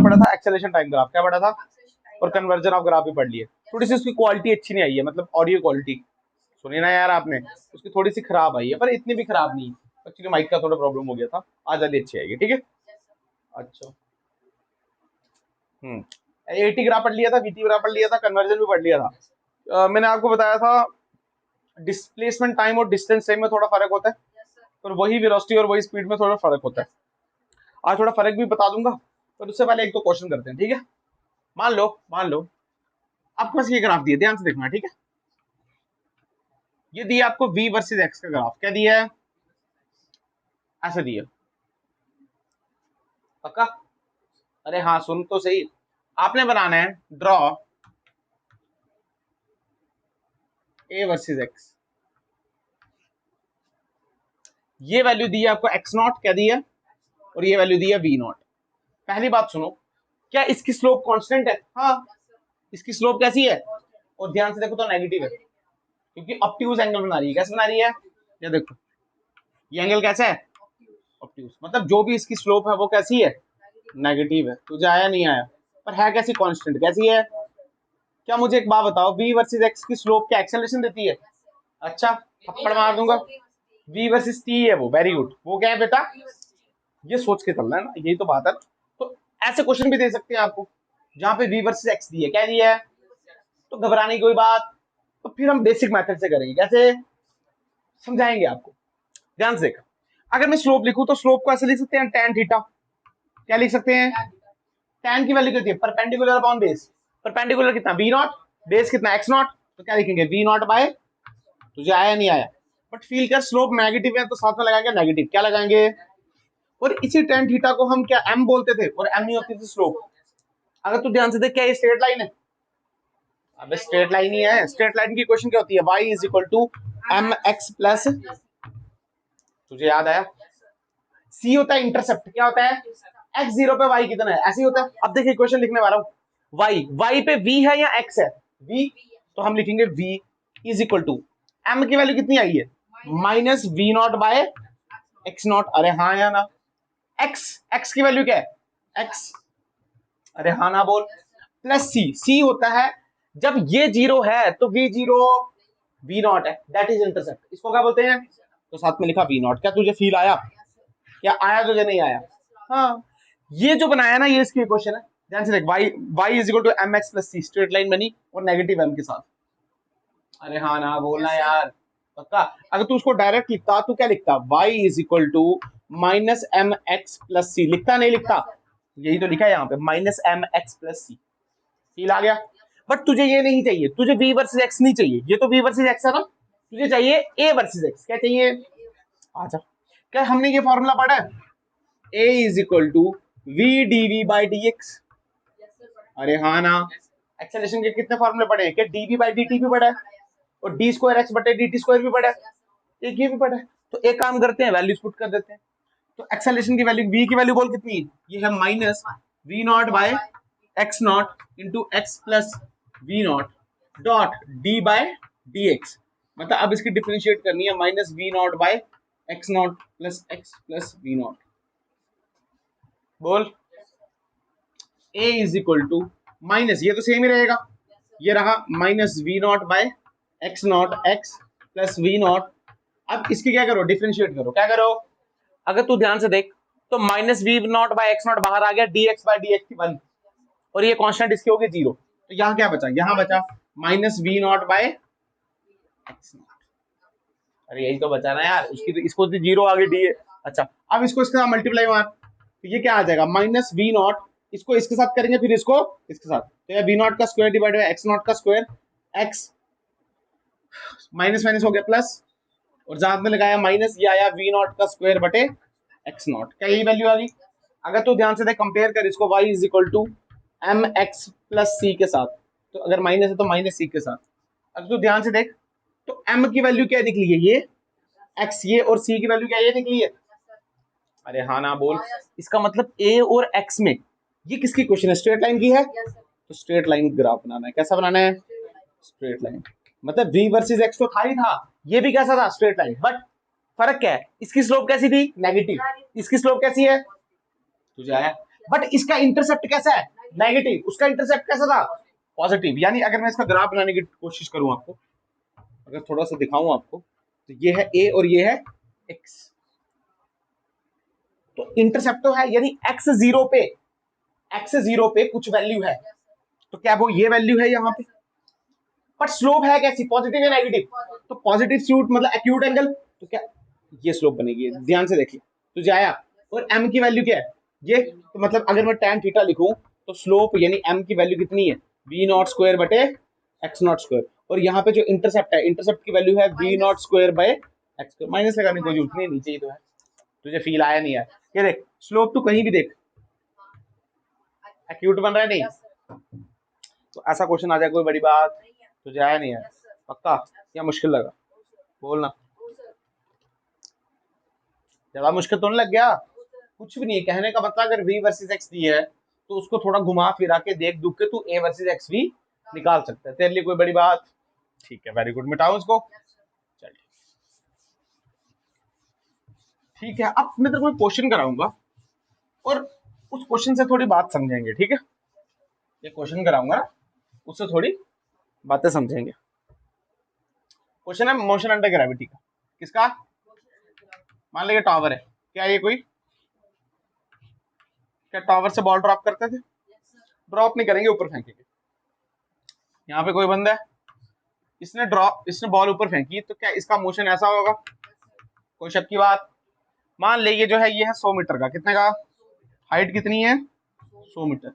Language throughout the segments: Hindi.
पढ़ा था एक्सेलरेशन टाइम ग्राफ, क्या पढ़ा था, और कन्वर्जन ऑफ ग्राफ भी पढ़ लिए। थोड़ी सी उसकी क्वालिटी अच्छी नहीं आई है, मतलब ऑडियो क्वालिटी सुनी ना यार आपने, उसकी थोड़ी सी खराब आई है, पर इतनी भी खराब नहीं, एक्चुअली माइक का थोड़ा प्रॉब्लम हो गया था, आज वाली अच्छी आएगी, ठीक है। अच्छा, 80 ग्राफ पढ़ लिया था, VT ग्राफ पढ़ लिया था, कन्वर्जन भी पढ़ लिया था। मैंने आपको बताया था डिस्प्लेसमेंट टाइम और डिस्टेंस टाइम में थोड़ा फर्क होता है, और वही वेलोसिटी और वही स्पीड में थोड़ा फर्क होता है। आज थोड़ा फर्क भी बता दूंगा, पर उससे पहले एक तो क्वेश्चन करते हैं, ठीक है। मान लो आपके पास ये ग्राफ दिए, ध्यान से देखना, ठीक है। ये दिया आपको V वर्सेस X का ग्राफ, क्या दिया है, ऐसे दिया, पक्का। अरे हाँ सुन तो सही, आपने बनाना है ड्रॉ A वर्सेस X। ये वैल्यू दी है आपको x0, क्या दी है, और ये वैल्यू दी है V0। पहली बात सुनो, क्या इसकी स्लोप कांस्टेंट है, हाँ इसकी स्लोप कैसी है, और ध्यान से देखो तो नेगेटिव है, क्योंकि ऑब्ट्यूज एंगल बना रही है। कैसे बना रही है, ये देखो, ये एंगल कैसा है, ऑब्ट्यूज, मतलब जो भी इसकी स्लोप है वो कैसी है, नेगेटिव है। तुझे आया नहीं आया, पर है कैसी, कांस्टेंट कैसी है। क्या मुझे एक बात बताओ, V वर्सेस X की स्लोप क्या एक्सेलरेशन देती है, अच्छा थप्पड़ मार दूंगा, V वर्सेस T है वो, वेरी गुड, वो क्या है बेटा, ये सोच के चलना है ना, यही तो बात है। तो ऐसे क्वेश्चन भी दे सकते हैं आपको, जहां पे V वर्सेस X दी है, क्या दिया है, तो घबराने की कोई बात, तो फिर हम बेसिक मेथड से करेंगे, कैसे समझाएंगे आपको, ध्यान से। अगर मैं स्लोप लिखूं तो स्लोप को ऐसे लिख सकते हैं tan थीटा, क्या लिख सकते हैं, tan की वैल्यू कितनी है, परपेंडिकुलर अपॉन बेस, परपेंडिकुलर कितना V0, बेस कितना x0, तो क्या लिखेंगे V0 बाय, तुझे आया नहीं आया, बट फील कर स्लोप नेगेटिव है तो साथ में लगाएंगे नेगेटिव, क्या लगाएंगे, और इसी tan थीटा को हम क्या m बोलते थे, और m नहीं होती थी स्लोप। अगर तू ध्यान से देख, क्या ये स्ट्रेट लाइन है, अबे स्ट्रेट लाइन ही है, स्ट्रेट लाइन की क्वेश्चन क्या होती है, y is equal to mx plus, तुझे याद आया, c होता है इंटरसेप्ट, क्या होता है, x0 पे y कितना है, ऐसे ही होता है। अब देखिए क्वेश्चन लिखने वाला हूं, y पे v है या x है, v, तो हम लिखेंगे v is equal to m की वैल्यू कितनी आई है, माइनस V0 बाय x0, अरे हाँ या ना, x की वैल्यू क्या है x, अरे हाँ ना बोल, प्लस c होता है जब ये जीरो है तो v0 V0 है, दैट इज इंटरसेप्ट, इसको क्या बोलते हैं, तो साथ में लिखा V0। क्या तुझे फील आया, क्या आया तुझे नहीं आया, हाँ ये जो बनाया ना, ये इसकी इक्वेशन है, ध्यान से देख, y is equal to mx plus c, straight line बनी और नेगेटिव m के साथ, अरे हाँ ना बोलना यार, पक्का। अगर तू उसको डायरेक्ट लिखता तो क्या लिखता, y is equal to minus m x plus c, लिखता नहीं लिखता, यही तो लिखा है यहाँ पे, minus m x plus c, feel आ गया। बट तुझे ये नहीं चाहिए, तुझे v वर्सेस x नहीं चाहिए, ये तो v वर्सेस x है ना, तुझे चाहिए a वर्सेस x, क्या चाहिए, अच्छा क्या हमने ये फॉर्मूला पढ़ा है, a is equal to v dv by dx, अरे हाँ ना, एक्सेलरेशन के कितने फॉर्मूले पढ़े हैं, क्या dv बाई dt भी पढ़ा है, और डी स्क्वायर एक्स बटे डी टी स्क्वायर भी पढ़ा है, एक ये भी पढ़ा है। तो एक काम करते हैं, वैल्यूज पुट कर देते हैं। तो एक्सेलरेशन की वैल्यू, v की वैल्यू बोल कितनी है, ये है minus V0 by x0 into x plus V0 dot d by d x, मतलब अब इसकी डिफरेंशिएट करनी है, minus V0 by x0 plus x plus V0, बोल a is equal to minus, ये तो सेम ही रहेगा, ये रहा minus V0 by x0 x plus V0। अब इसकी क्या करो, डिफरेंशिएट करो, क्या करो, अगर तू ध्यान से देख तो माइनस V0 बाय x0 बाहर आ गया, dx बाय dx की 1, और ये कांस्टेंट इसकी होगी 0, तो यहाँ क्या बचा, यहाँ बचा माइनस V0 बाय x0, अरे यही तो बचा ना यार, उसकी तो इसको तो 0 आ गई डी, अच्छा अब इसको इसके साथ मल्टीप्लाई मार, तो ये क्या आ जाएगा, माइनस V0, इसको इसके साथ करेंगे फिर इसको इसके साथ, तो ये V0 का स्क्वायर डिवाइड बाय x0 का स्क्वायर, x माइनस माइनस हो गया प्लस, और साथ में लगाया माइनस, ये आया V0 का स्क्वायर बटे x0, क्या यही वैल्यू आ गई। अगर तू ध्यान से देख, कंपेयर कर इसको, y is equal to m x plus c के साथ, तो अगर माइनस है तो माइनस सी के साथ, अगर तू ध्यान से देख तो m की वैल्यू क्या निकली है, ये x, ये, और c की वैल्यू क्या ये निकली है, अरे हाँ ना बोल, इसका मतलब a और x में, ये किसकी क्वेश्चन है, स्ट्रेट लाइन की है, तो स्ट्रेट लाइन ग्राफ बनाना है, कैसा बनाना है, स्ट्रेट लाइन, मतलब v वर्सेस x तो था ही था, ये भी कैसा था, स्ट्रेट लाइन, बट फर्क क्या है, इसकी स्लोप कैसी थी, नेगेटिव, इसकी स्लोप कैसी है, तुझे आया। बट इसका इंटरसेप्ट कैसा है, नेगेटिव, उसका इंटरसेप्ट कैसा था, पॉजिटिव। यानी अगर मैं इसका ग्राफ बनाने की कोशिश करूं आपको, अगर थोड़ा सा दिखाऊं आपको, तो ये है ए और ये है एक्स, तो इंटरसेप्ट तो है, यानी एक्स जीरो पे कुछ वैल्यू है, तो क्या वो ये वैल्यू है यहाँ पे, बट स्लोप है कैसी, पॉजिटिव या नेगेटिव, तो पॉजिटिव स्लोप मतलब एक्यूट एंगल, तो क्या ये स्लोप बनेगी, ध्यान से देखिए, तो जाया, और एम की वैल्यू क्या है ये, तो मतलब अगर मैं tan थीटा लिखूं तो स्लोप यानी एम की वैल्यू कितनी है, वी नॉट स्क्वायर बटे एक्स नॉट स्क्वायर, और यहाँ पे जो इंटरसेप्ट है, इंटरसेप्ट की वैल्यू है v naught square by x square, minus लगाने की जरूरत नहीं, नीचे ही तो है, तुझे फील आया नहीं है, ये देख स्लोप तो कहीं भी देख एक्यूट बन रहा है, नहीं तो ऐसा क्वेश्चन आ जाए कोई बड़ी बात, तुझे आया नहीं है पक्का या मुश्किल लगा, बोलना, ज्यादा मुश्किल तो नहीं लग गया, कुछ भी नहीं है, कहने का मतलब अगर v वर्सेस x दी है तो उसको थोड़ा घुमा फिरा के देख दुख के तू a वर्सेस x भी निकाल सकता है, तेरे लिए कोई बड़ी बात, ठीक है वेरी गुड, मिटाओ उसको, चल ठीक है। अब मैं तेरे को क्वेश्चन कराऊंगा और उस क्वेश्चन से थोड़ी बात समझेंगे, ठीक है, ये क्वेश्चन कराऊंगा ना, उससे थोड़ी बातें समझेंगे। क्वेश्चन है मोशन अंडर ग्रेविटी का, किसका, मान लीजिए टावर है, क्या ये कोई, क्या टावर से बॉल ड्रॉप करते थे, ड्रॉप नहीं करेंगे, ऊपर फेंकेंगे, यहाँ पे कोई बंदा है, इसने बॉल ऊपर फेंकी, तो क्या इसका मोशन ऐसा होगा, कोई शक की बात, मान लीजिए जो है ये है 100 मीटर का, कितने का, हाइट कितनी है 100 मीटर,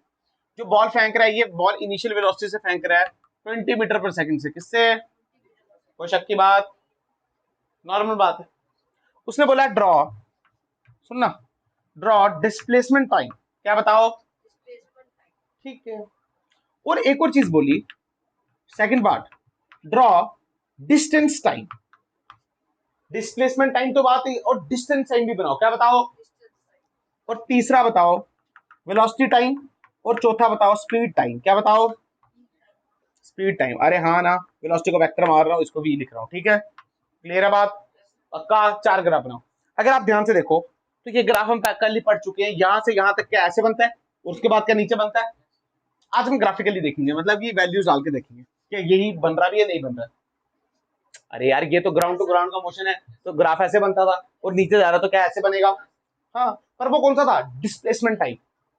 जो बॉल फेंक रहा है ये बॉल इनिशियल वेलोसिटी से फेंक रहा है 20 मीटर पर सेकंड से, किससे, कोई शक की बात, नॉर्मल बात है। उसने बोला ड्रॉ, सुनना, ड्रॉ डिस्प्लेसमेंट टाइम, क्या बताओ, ठीक है, और एक और चीज बोली, second part, draw distance time, displacement time तो बात है, और डिस्टेंस टाइम भी बनाओ, क्या बताओ, और तीसरा बताओ वेलोसिटी टाइम, और चौथा बताओ स्पीड टाइम, क्या बताओ, स्पीड टाइम, अरे हाँ ना, वेलोसिटी को वेक्टर मार रहा हूँ, इसको भी लिख रहा हूँ, ठीक है, क्लियर है बात, पक्का, 4 ग्राफ बनाओ। अगर आप ध्यान से देखो तो ये ग्राफ हम कल ही पढ़ चुके हैं, यहां से यहां तक क्या ऐसे बनता है, उसके बाद क्या नीचे बनता है, आज हम ग्राफिकली देखेंगे, मतलब ये वैल्यूज डाल के देखेंगे क्या यही बन रहा भी है नहीं बन रहा, अरे यार ये तो ग्राउंड टू ग्राउंड का मोशन है, तो ग्राफ ऐसे बनता था और नीचे जा रहा तो क्या ऐसे बनेगा, हाँ, पर वो कौन सा था, डिस्प्लेसमेंट टाइम,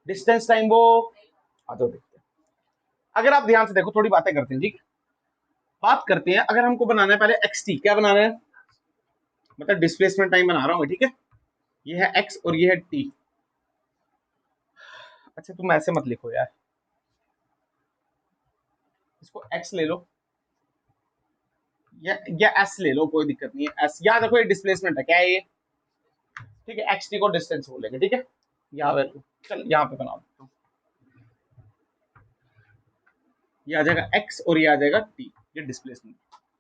डिस्टेंस टाइम वो, आ जाओ देखते हैं। अगर आप ध्यान से देखो थोड़ी बातें करते हैं, ठीक, बात करते हैं, अगर हमको बनाना है पहले एक्स टी, क्या बनाना है, मतलब डिस्प्लेसमेंट टाइम बना रहा हूं मैं, ठीक है, ये है एक्स और ये है टी, अच्छा तुम ऐसे मत लिखो यार, इसको एक्स ले लो या एस ले लो, कोई दिक्कत नहीं है, एस, याद रखो ये डिस्प्लेसमेंट है, क्या है ये, ठीक है, एक्स टी को डिस्टेंस बोलेंगे, ठीक है, यहाँ पे चल, यहाँ पे बना देता हूँ, ये आ जाएगा एक्स और ये आ जाएगा टी, ये डिस्प्लेसमेंट,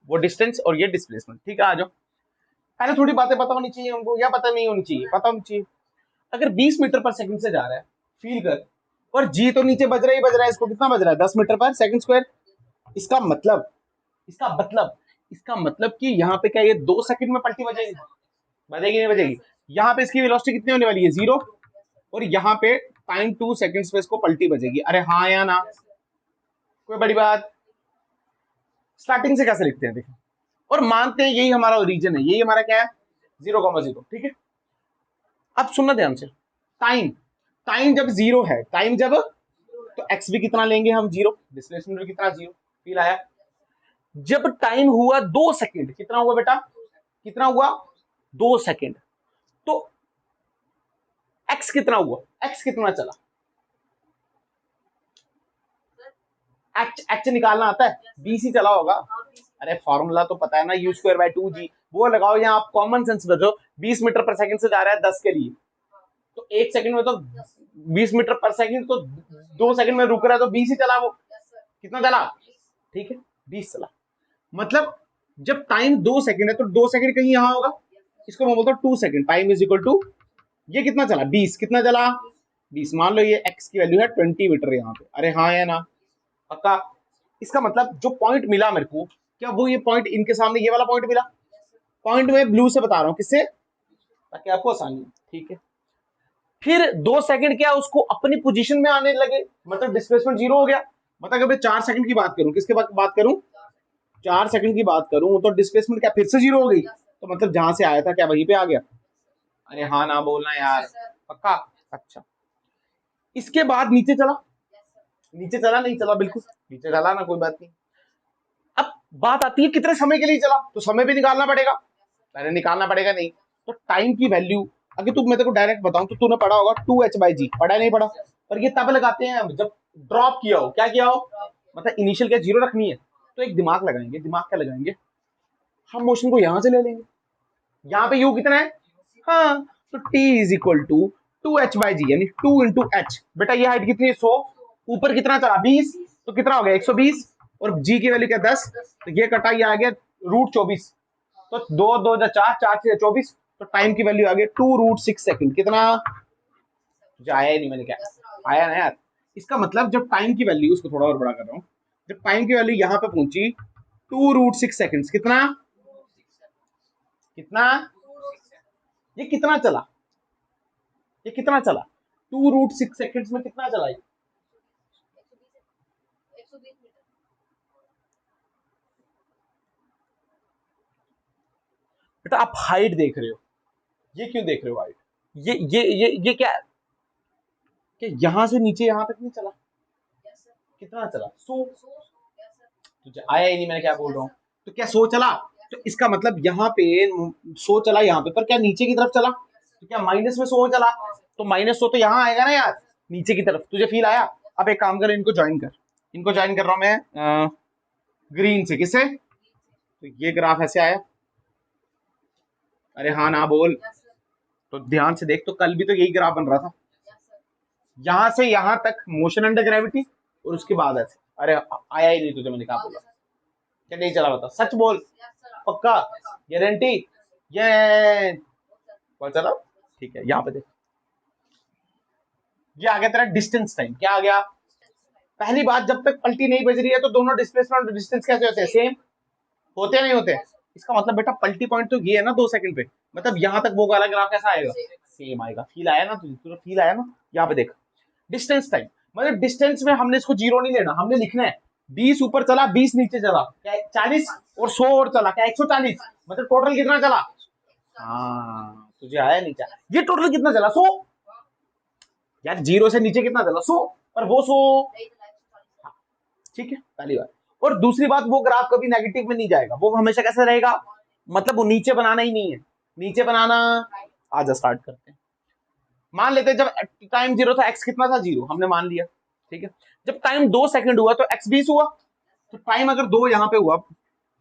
वो डिस्टेंस और ये डिस्प्लेसमेंट, ठीक है, आ जाओ, पहले थोड़ी बातें पता होनी चाहिए हमको, या पता नहीं होनी चाहिए, पता होनी चाहिए, अगर 20 मीटर पर सेकंड से जा रहा है, फील कर, और जी तो नीचे बज रहा ही बज रहा है, इसको कितना बज रहा है 10 मीटर पर सेकंड स्क्वायर, इसका मतलब, इसका मतलब, इसका मतलब कि यहाँ पे क्या ये 2 सेकंड में पलटी बजेगी, बजेगी नहीं बजेगी, यहाँ पे इसकी वेलोसिटी कितनी होने वाली है 0, और यहाँ पे टाइम 2 सेकंड्स पे इसको पलटी बजेगी, अरे हाँ या ना, कोई बड़ी बात, स्टार्टिंग से कैसे लिखते हैं देखो, और मानते हैं यही हमारा ओरिजिन है, यही हमारा क्या है 0,0, ठीक है, अब सुनना ध्यान से, टाइम, टाइम जब 0 है, टाइम जब, तो एक्स भी कितना लेंगे हम 0, डिस्प्लेसमेंट भी कितना 0, फील आया, जब टाइम हुआ 2 सेकंड, कितना हुआ बेटा, कितना हुआ 2 सेकंड, तो एक्स कितना हुआ, एक्स कितना चला, एच एच निकालना आता है, बीसी चला होगा, अरे फॉर्मूला तो पता है ना, यू स्क्वायर बाय 2g, वो लगाओ, यहाँ आप कॉमन सेंस बचो, 20 मीटर पर सेकंड से जा रहा है 10 के लिए, तो 1 सेकंड में तो 20 मीटर पर सेकंड, तो 2 सेकंड में रुक रहा है, तो 20 ही चला, वो कितना चला, ठीक है 20 चला, मतलब जब टाइम 2 सेकंड है तो 2 सेकंड कहीं यहाँ होगा, इसको मैं बोलता हूँ 2 second, time is equal to, ये कितना चला 20, कितना चला 20, मान लो ये एक्स की वैल्यू है 20 मीटर यहाँ पे, अरे हाँ या ना, पक्का, इसका मतलब जो पॉइंट मिला मेरे को, क्या वो ये पॉइंट इनके सामने ये वाला पॉइंट मिला, पॉइंट में ब्लू से बता रहा हूँ, किससे, ताकि आपको आसानी हो, ठीक है, फिर 2 सेकंड क्या उसको अपनी पोजीशन में आने लगे, मतलब डिस्प्लेसमेंट 0 हो गया। मतलब अगर मैं 4 सेकंड की बात करूं, किसके बात करूं, 4 सेकंड की बात करूं, तो डिस्प्लेसमेंट क्या फिर से 0 हो गई, तो मतलब जहां से आया था क्या वहीं पे आ गया। अरे हाँ ना बोलना यार, पक्का। अच्छा, इसके बाद नीचे चला, नीचे चला नहीं चला, बिल्कुल नीचे चला ना, कोई बात नहीं। अब बात आती है कितने समय के लिए चला, तो समय भी निकालना पड़ेगा। मैंने निकालना पड़ेगा नहीं, तो टाइम की वैल्यू, अगर तू मैं तेरे को डायरेक्ट बताऊं तो तूने पढ़ा होगा 2h/g, पढ़ा नहीं पढ़ा, पर ये तब लगाते हैं जब ड्रॉप किया हो, क्या किया हो, मतलब इनिशियल क्या 0 रखनी है, तो एक दिमाग लगाएंगे, दिमाग क्या लगाएंगे, हम मोशन को यहां से ले लेंगे, यहाँ पे u कितना है, हाँ, तो t is equal to 2h/g, यानी 2 × h। बेटा ये हाइट कितनी है 100, ऊपर कितना चला 20, तो कितना हो गया 120, और g की वैल्यू क्या 10, तो ये कटा, ये आ गया √24, तो 2 2 4 4 6 24, तो टाइम की वैल्यू आ गई 2√6 सेकंड। कितना जो आया ही नहीं, मैंने क्या आया ना यार। इसका मतलब जब टाइम की वैल्यू, उसको थोड़ा और बड़ा कर रहा हूँ, जब टाइम की वैल्यू यहाँ पे पहुंची 2√6 सेकंड, कितना कितना, ये कितना चला, ये कितना चला 2√6 सेकंड्स में कितना चला ये, बेटा आप हाइट देख रहे हो, ये क्यों देख रहे हो हाइट, ये क्या, कि यहां से नीचे यहां तक नहीं चला, कितना चला 100, तुझे आया ही नहीं मैंने क्या बोल रहा हूँ, तो क्या 100 चला, तो इसका मतलब यहाँ पे 100 चला यहाँ पे, पर क्या नीचे की तरफ चला, तो क्या माइनस में 100 चला, तो -100 तो यहाँ आएगा ना यार, नीचे की तरफ, तुझे फील आया। अब एक काम कर, इनको ज्वाइन कर, इनको ज्वाइन कर रहा हूं मैं ग्रीन से, किससे, तो ये ग्राफ ऐसे आया, अरे हाँ ना बोल, तो ध्यान से देख, तो कल भी तो यही ग्राफ बन रहा था, यहां से यहां तक मोशन अंडर ग्रेविटी, और उसके बाद ऐसे, अरे आया ही नहीं तुझे, मैंने कहा बोला, क्या नहीं चला, बता सच बोल, पक्का, गारंटी, ये बोल चलो, ठीक है, यहाँ पे देख, ये आ गया तेरा डिस्टेंस टाइम, क्या आ गया, पहली बात, जब तक पलटी नहीं बज रही है तो दोनों डिस्प्लेसमेंट और डिस्टेंस कैसे होते हैं, सेम होते हैं नहीं होते, इसका मतलब बेटा पलटी पॉइंट तो ये है ना 2 सेकंड पे, मतलब यहां तक वो वाला ग्राफ कैसा आएगा, सेम आएगा, फील आया ना तुझे, तुझे फील आया ना, यहाँ पे देख डिस्टेंस टाइम, मतलब डिस्टेंस में हमने इसको 0 नहीं लेना, हमने लिखना है 20 ऊपर चला 20 नीचे चला, क्या 40, और 100 और चला, क्या 140, मतलब टोटल कितना चला, हाँ तुझे आया नहीं, क्या ये टोटल कितना चला 100, यार 0 से नीचे कितना चला 100, पर वो 100, ठीक है पहली बात। और दूसरी बात, वो ग्राफ कभी नेगेटिव में नहीं जाएगा, वो हमेशा कैसे रहेगा, मतलब वो नीचे बनाना ही नहीं है, नीचे बनाना, आज स्टार्ट करते हैं। मान लेते हैं जब टाइम 0 था, एक्स कितना था 0, हमने मान लिया, ठीक है, जब टाइम 2 सेकंड हुआ तो एक्स 20 हुआ, तो टाइम अगर 2 यहाँ पे हुआ,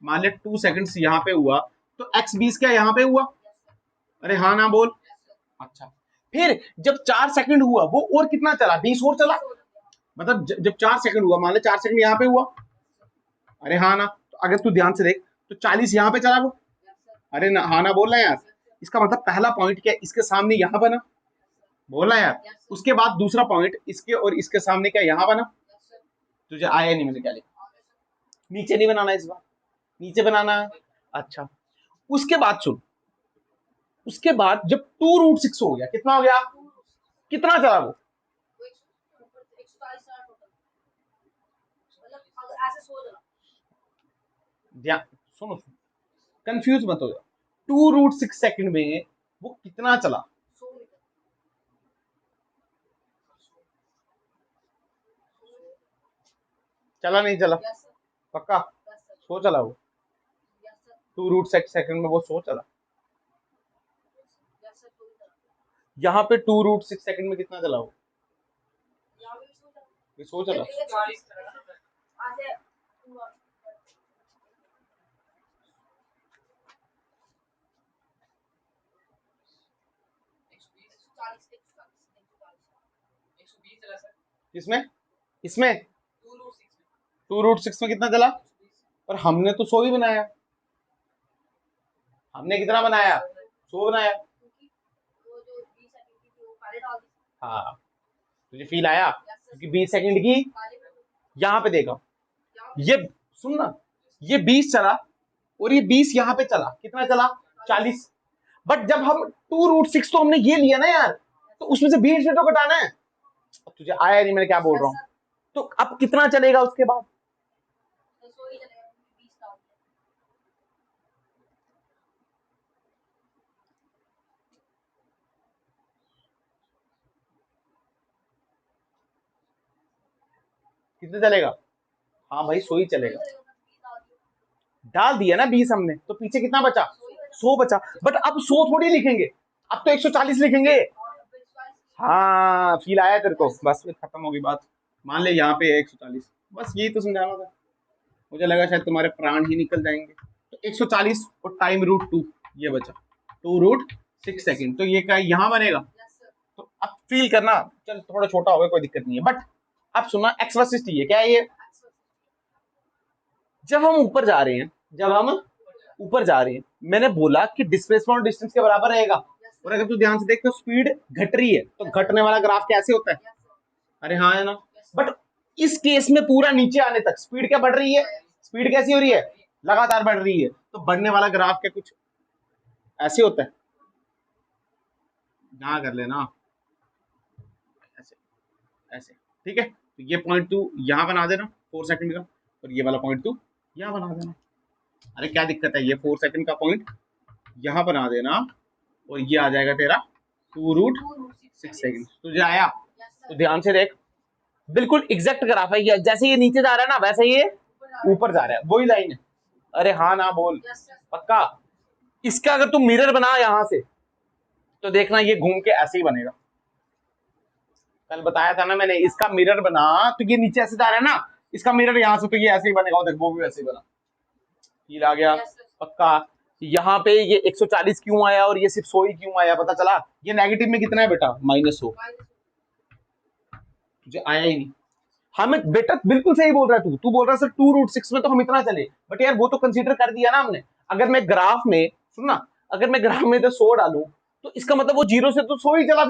मान ले 2 सेकंड यहाँ पे हुआ, तो एक्स 20 क्या यहाँ पे हुआ, अरे हाँ ना बोल, अच्छा, फिर जब 4 सेकंड हुआ वो और कितना चला 20 और चला, मतलब जब 4 सेकंड हुआ, मान ले 4 सेकंड यहाँ पे हुआ, अरे हाँ ना, तो अगर तू ध्यान से देख, तो 40 यहाँ पे चला वो, अरे ना हाँ ना बोल रहा है यार, इसका मतलब पहला पॉइंट क्या, इसके सामने यहाँ बना, बोला यार, उसके बाद दूसरा पॉइंट इसके और इसके सामने क्या यहाँ बना, तुझे आया नहीं मैंने क्या लिखा, नीचे नहीं बनाना इस बार, नीचे बनाना, अच्छा, उसके बाद सुन, उसके बाद जब 2√6 हो गया, कितना हो गया, कितना चला वो, ध्यान सुनो, कंफ्यूज मत हो जाओ, 2√6 सेकंड में वो कितना चला, चला नहीं चला, पक्का 100 चला वो, 2√6 सेकंड में वो 100 चला, यहाँ पे 2√6 सेकंड में कितना चला वो, 100 चला, किसमें, इसमें 2√6 में कितना चला, पर हमने तो 100 ही बनाया, हमने कितना बनाया 100 बनाया, हाँ तुझे फील आया, क्योंकि 20 सेकंड की, यहाँ पे देखा, ये सुन ना, ये 20 चला, और ये 20 यहाँ पे चला, कितना चला 40, बट जब हम 2√6 तो हमने ये लिया ना यार, तो उसमें से 20 से तो घटाना है। अब तुझे आया नहीं, मैंने क्या बोल रहा हूँ। तो अब कितना चलेगा उसके बाद? कितना चलेगा? हाँ भाई 100 ही चलेगा। डाल दिया ना 20 हमने, तो पीछे कितना बचा? 100 बचा। बट अब 100 थोड़ी लिखेंगे, अब तो 140 लिखेंगे। हाँ फील आया तेरे को? बस फिर खत्म होगी बात। मान ले यहाँ पे है 140, बस यही तो समझाना था। मुझे लगा शायद तुम्हारे प्राण ही निकल जाएंगे। तो 140 और टाइम रूट 2 ये बचा, 2√6 सेकेंड। तो ये क्या यहाँ बनेगा? तो अब फील करना, चल थोड़ा छोटा होगा कोई दिक्कत नहीं है, बट अब सुनना एक्स वर्सेस टी है क्या है ये? जब हम ऊपर जा रहे हैं, जब हम ऊपर जा रहे हैं, मैंने बोला कि डिस्प्लेसमेंट और डिस्टेंस के बराबर रहेगा। और अगर तू ध्यान से देख तो स्पीड घट रही है, तो घटने वाला ग्राफ कैसे होता है? अरे हाँ है ना। बट इस केस में पूरा नीचे आने तक स्पीड क्या बढ़ रही है? स्पीड कैसी हो रही है? लगातार बढ़ रही है। तो बढ़ने वाला ग्राफ क्या कुछ ऐसे होता है? यहाँ कर लेना ऐसे, ऐसे, ठीक है। तो ये पॉइंट तू यहाँ बना देना 4 सेकंड का, और ये वाला पॉइंट तू यहाँ बना देना। अरे क्या दिक्कत है, ये 4 सेकंड का पॉइंट यहाँ बना देना, और ये आ जाएगा तेरा 2√6 सेकंड। तुझे आया? तो ध्यान से देख, बिल्कुल एग्जैक्ट ग्राफ है ये। जैसे ये नीचे जा रहा है ना, वैसे ये ऊपर जा रहा है, वही लाइन है। अरे हाँ ना बोल, पक्का? इसका अगर तुम मिरर बना यहां से, तो देखना ये घूम के ऐसे ही बनेगा। कल बताया था ना मैंने, इसका मिरर बना तो ये नीचे ऐसे जा रहा है ना, इसका मिरर यहाँ से, तो ये ऐसे ही बनेगा। देख वो भी वैसे ही बना। फील आ गया? पक्का? यहाँ पे ये 140 क्यों आया और ये सिर्फ 100 ही क्यों आया, पता चला? ये नेगेटिव में कितना है बेटा? -100। तुझे आया ही नहीं। हमें बेटा बिल्कुल सही बोल रहा है तू। तू बोल रहा है सर 2√6 में तो हम इतना चले, बट यार वो तो कंसीडर कर दिया ना हमने। अगर मैं ग्राफ में, सुनना, अगर मैं ग्राफ में तो 100 डालू, तो इसका मतलब वो 0 से तो 100 ही चला,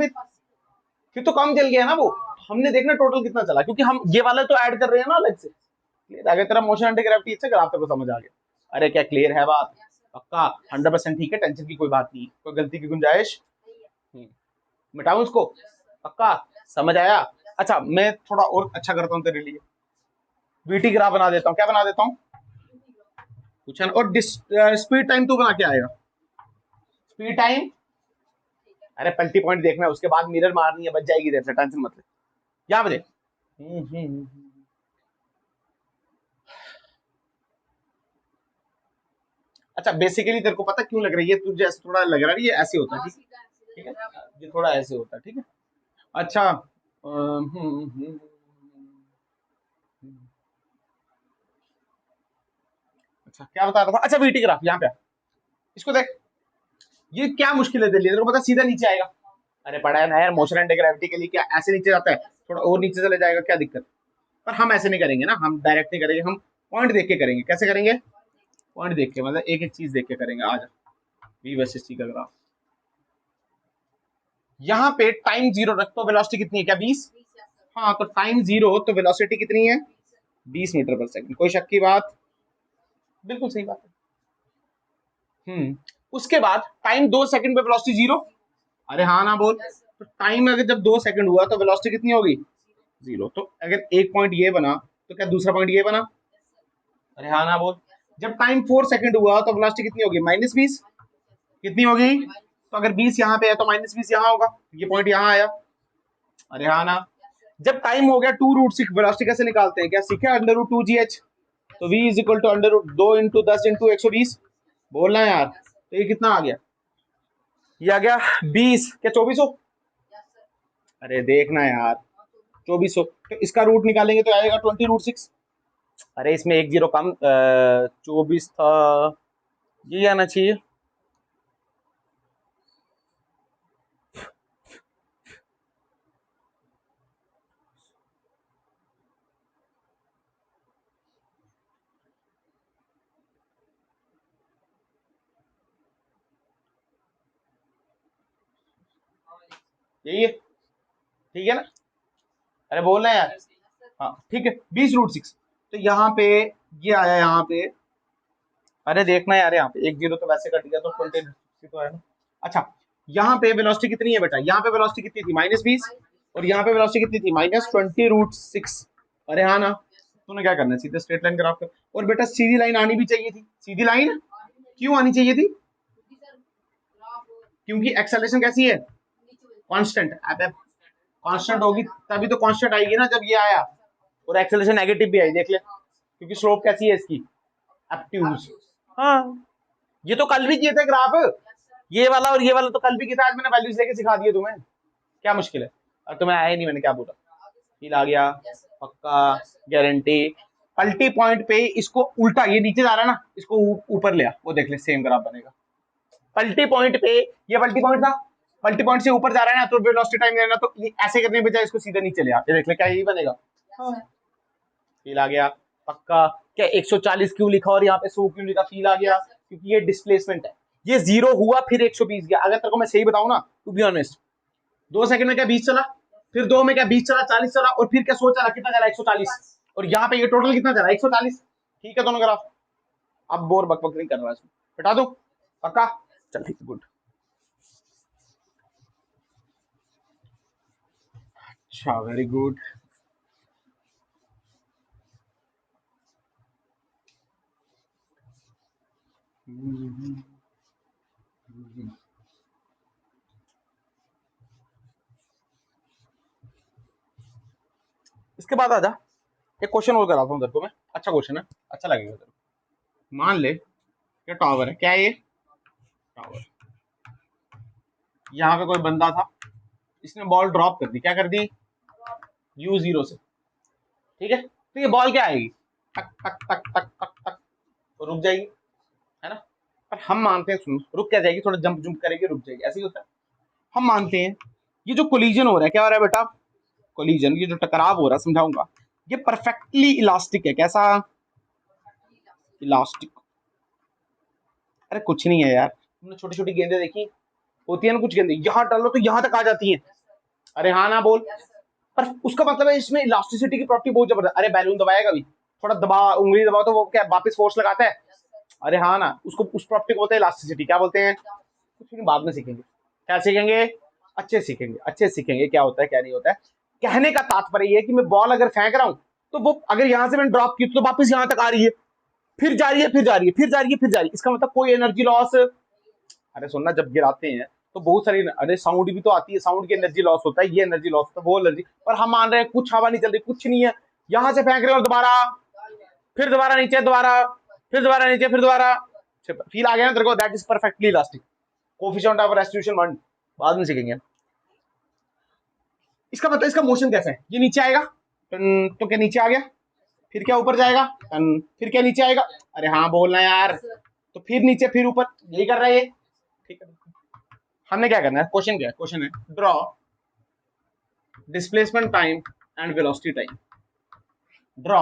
फिर तो कम चल गया ना वो। हमने देखना टोटल कितना चला, क्योंकि हम ये वाला तो ऐड कर रहे हैं ना अलग से। अगर तेरा मोशन एंटी ग्रेविटी अच्छा ग्राफ तेरे को समझ आ गया। अरे क्या क्लियर है बात? पक्का 100% ठीक है, टेंशन की कोई बात नहीं, कोई गलती की गुंजाइश? मिटाऊं उसको? पक्का समझ आया? अच्छा मैं थोड़ा और अच्छा करता हूँ तेरे लिए, वीटी ग्राफ बना देता हूँ। क्या बना देता हूँ? पूछा ना। और स्पीड टाइम तो बना के आएगा, स्पीड टाइम। अरे पल्टी पॉइंट देखना है, उसके बाद मिरर मारनी है, बच जाएगी देर से, टेंशन मत ले। क्या बजे? अच्छा बेसिकली तेरे को पता क्यों लग रही है तुझे ऐसे? थोड़ा लग रहा है ये ऐसे होता है, ठीक है, ये थोड़ा ऐसे होता है, ठीक है। अच्छा अच्छा क्या बता रहा था? अच्छा वीटी ग्राफ यहाँ पे इसको देख, ये क्या मुश्किल है तेरे को? पता सीधा नीचे आएगा। अरे पढ़ा है ना यार, मोशन एंड ग्रेविटी के लिए क्या ऐसे नीचे जाता है? थोड़ा और नीचे चले जाएगा, क्या दिक्कत? पर हम ऐसे नहीं करेंगे ना, हम डायरेक्ट नहीं करेंगे, हम पॉइंट देख के करेंगे। कैसे करेंगे? पॉइंट देख के, मतलब एक एक चीज देख के करेंगे। आज वी वर्सेस टी का ग्राफ, यहाँ पे टाइम 0 रख तो वेलोसिटी कितनी है? क्या 20? हाँ तो टाइम 0 तो वेलोसिटी कितनी है? 20 मीटर पर सेकंड। कोई शक की बात? बिल्कुल सही बात है। उसके बाद टाइम 2 सेकंड पे वेलोसिटी 0। अरे हाँ ना बोल। तो टाइम अगर जब 2 सेकंड हुआ तो वेलोसिटी कितनी होगी? 0। तो अगर एक पॉइंट ये बना, तो क्या दूसरा पॉइंट ये बना? अरे हाँ ना बोल। जब टाइम 4 सेकंड हुआ तो वेलोसिटी कितनी होगी? -20। कितनी होगी? तो अगर 20 यहाँ पे है तो -20 यहाँ होगा, ये पॉइंट यहाँ आया। अरे हाँ ना। जब टाइम हो गया 2√6, वेलोसिटी कैसे निकालते हैं? क्या सीखा? √2gh। तो v is equal to √2 into 10 into 120। बोलना यार, तो ये कितना आ गया? ये आ गया 20, क्या 2400? अरे देखना यार, 2400। तो इसका रूट निकालेंगे तो आएगा 20√6। अरे इसमें एक जीरो कम, 24 था, ये आना चाहिए। यही है, ठीक है ना? अरे बोल रहे हैं यार। हाँ ठीक है, 20√6। तो यहाँ पे ये आया यहाँ पे। अरे देखना यार, यहाँ पे एक जीरो तो वैसे कट गया, तो 20 तो है ना। अच्छा यहाँ पे वेलोसिटी कितनी है बेटा, यहाँ पे वेलोसिटी कितनी थी -20, और यहाँ पे वेलोसिटी कितनी थी -20√6। अरे हाँ ना, तूने क्या करना है, सीधे स्ट्रेट लाइन ग्राफ कर। और बेटा सीधी लाइन आनी भी चाहिए थी, सीधी लाइन क्यों आनी चाहिए थी, क्योंकि एक्सेलरेशन कैसी है, कांस्टेंट। अब कांस्टेंट होगी तभी तो कांस्टेंट आएगी ना जब ये आया, और एक्सेलरेशन नेगेटिव भी आई, देख ले, क्योंकि स्लोप कैसी है इसकी, ऑब्ट्यूज। हाँ, ये तो कल भी किए थे ग्राफ, ये वाला और ये वाला तो कल भी किया था, आज मैंने वैल्यूज लेके सिखा दिए तुम्हें, क्या मुश्किल है। और तुम्हें आया नहीं, मैंने क्या बोला, फील आ गया, पक्का, गारंटी। पलटी पॉइंट पे इसको उल्टा, ये नीचे जा रहा है ना, इसको ऊपर ले आ, वो देख ले सेम ग्राफ बनेगा। पलटी पॉइंट पे, ये पलटी पॉइंट था, पलटी पॉइंट से ऊपर जा रहा है ना, तो वेलोसिटी टाइम लेना, तो ये ऐसे करने के बजाय इसको सीधे नीचे ले आ, ये देख ले क्या यही बनेगा। फील आ गया, पक्का। क्या 140 क्यों लिखा और यहाँ पे 100 क्यों लिखा, फील आ गया, क्योंकि ये डिस्प्लेसमेंट है, ये 0 हुआ फिर 120 गया। अगर तेरे को मैं सही बताऊं ना, टू बी ऑनेस्ट, 2 सेकंड में क्या 20 चला, फिर 2 में क्या 20 चला, 40 चला, और फिर क्या 100 चला, कितना चला 140, और यहाँ पे ये टोटल कितना चला 140। ठीक है दोनों ग्राफ, अब बोर बकबक नहीं कर रहा इसमें, हटा दो, पक्का, चल ठीक है, गुड। अच्छा, वेरी गुड। इसके बाद आजा, एक क्वेश्चन और कराता हूँ तेरे को मैं, अच्छा क्वेश्चन है, अच्छा लगेगा तेरे को। मान ले ये टावर है, क्या है ये टावर, यहाँ पे कोई बंदा था, इसने बॉल ड्रॉप कर दी, क्या कर दी, U0 से, ठीक है, तो ये बॉल क्या आएगी, टक टक टक टक टक टक, तो रुक जाएगी, है ना। पर हम मानते हैं, सुन, रुक क्या जाएगी, थोड़ा जंप जंप करेगी, रुक जाएगी, ऐसे ही होता है। हम मानते हैं ये जो कोलिजन हो रहा है, क्या हो रहा है बेटा, कोलिजन, ये जो टकराव हो रहा है, समझाऊंगा, ये परफेक्टली इलास्टिक है, कैसा, इलास्टिक। अरे कुछ नहीं है यार, तुमने छोटी छोटी गेंदें देखी होती है ना, कुछ गेंदें यहाँ डालो तो यहाँ तक आ जाती हैं, अरे हाँ ना बोल, पर उसका मतलब है इसमें इलास्टिसिटी की प्रॉपर्टी बहुत जबरदस्त। अरे बैलून दबाएगा भी, थोड़ा दबा, उंगली दबाओ तो वो क्या वापस फोर्स लगाता है, अरे हाँ ना, उसको उस प्रॉपर्टी को बोलते हैं इलास्टिसिटी। क्या बोलते हैं, कुछ नहीं, बाद में सीखेंगे, क्या सीखेंगे, अच्छे सीखेंगे, अच्छे सीखेंगे क्या होता है क्या नहीं होता है। कहने का तात्पर्य ये है कि मैं बॉल अगर फेंक रहा हूं, तो वो अगर यहां से मैंने ड्रॉप की तो वापस यहां तक आ रही है, फिर जा रही है, फिर जा रही है, फिर जा रही है, फिर जा रही है, इसका मतलब कोई एनर्जी लॉस। अरे सुनना, जब गिराते हैं तो बहुत सारी, अरे साउंड भी तो आती है, साउंड की एनर्जी लॉस होता है, ये एनर्जी लॉस होता है, वो एनर्जी। पर हम मान रहे हैं कुछ हवा नहीं चल रही, कुछ नहीं है, यहां से फेंक रहे हो दोबारा, फिर दोबारा नीचे, दोबारा, फिर दोबारा नीचे, फिर दोबारा, फील आ गया ना तेरे को, that is perfectly elastic. Coefficient of restitution 1 बाद में सीखेंगे। इसका मतलब, इसका मोशन कैसा है, ये नीचे आएगा, तो क्या नीचे आ गया, फिर क्या ऊपर जाएगा, फिर क्या नीचे आएगा, अरे हाँ बोलना यार, तो फिर नीचे, फिर ऊपर, यही कर रहा है ये, ठीक है। हमने क्या करना है, क्वेश्चन क्या है, क्वेश्चन है draw displacement time and velocity time, draw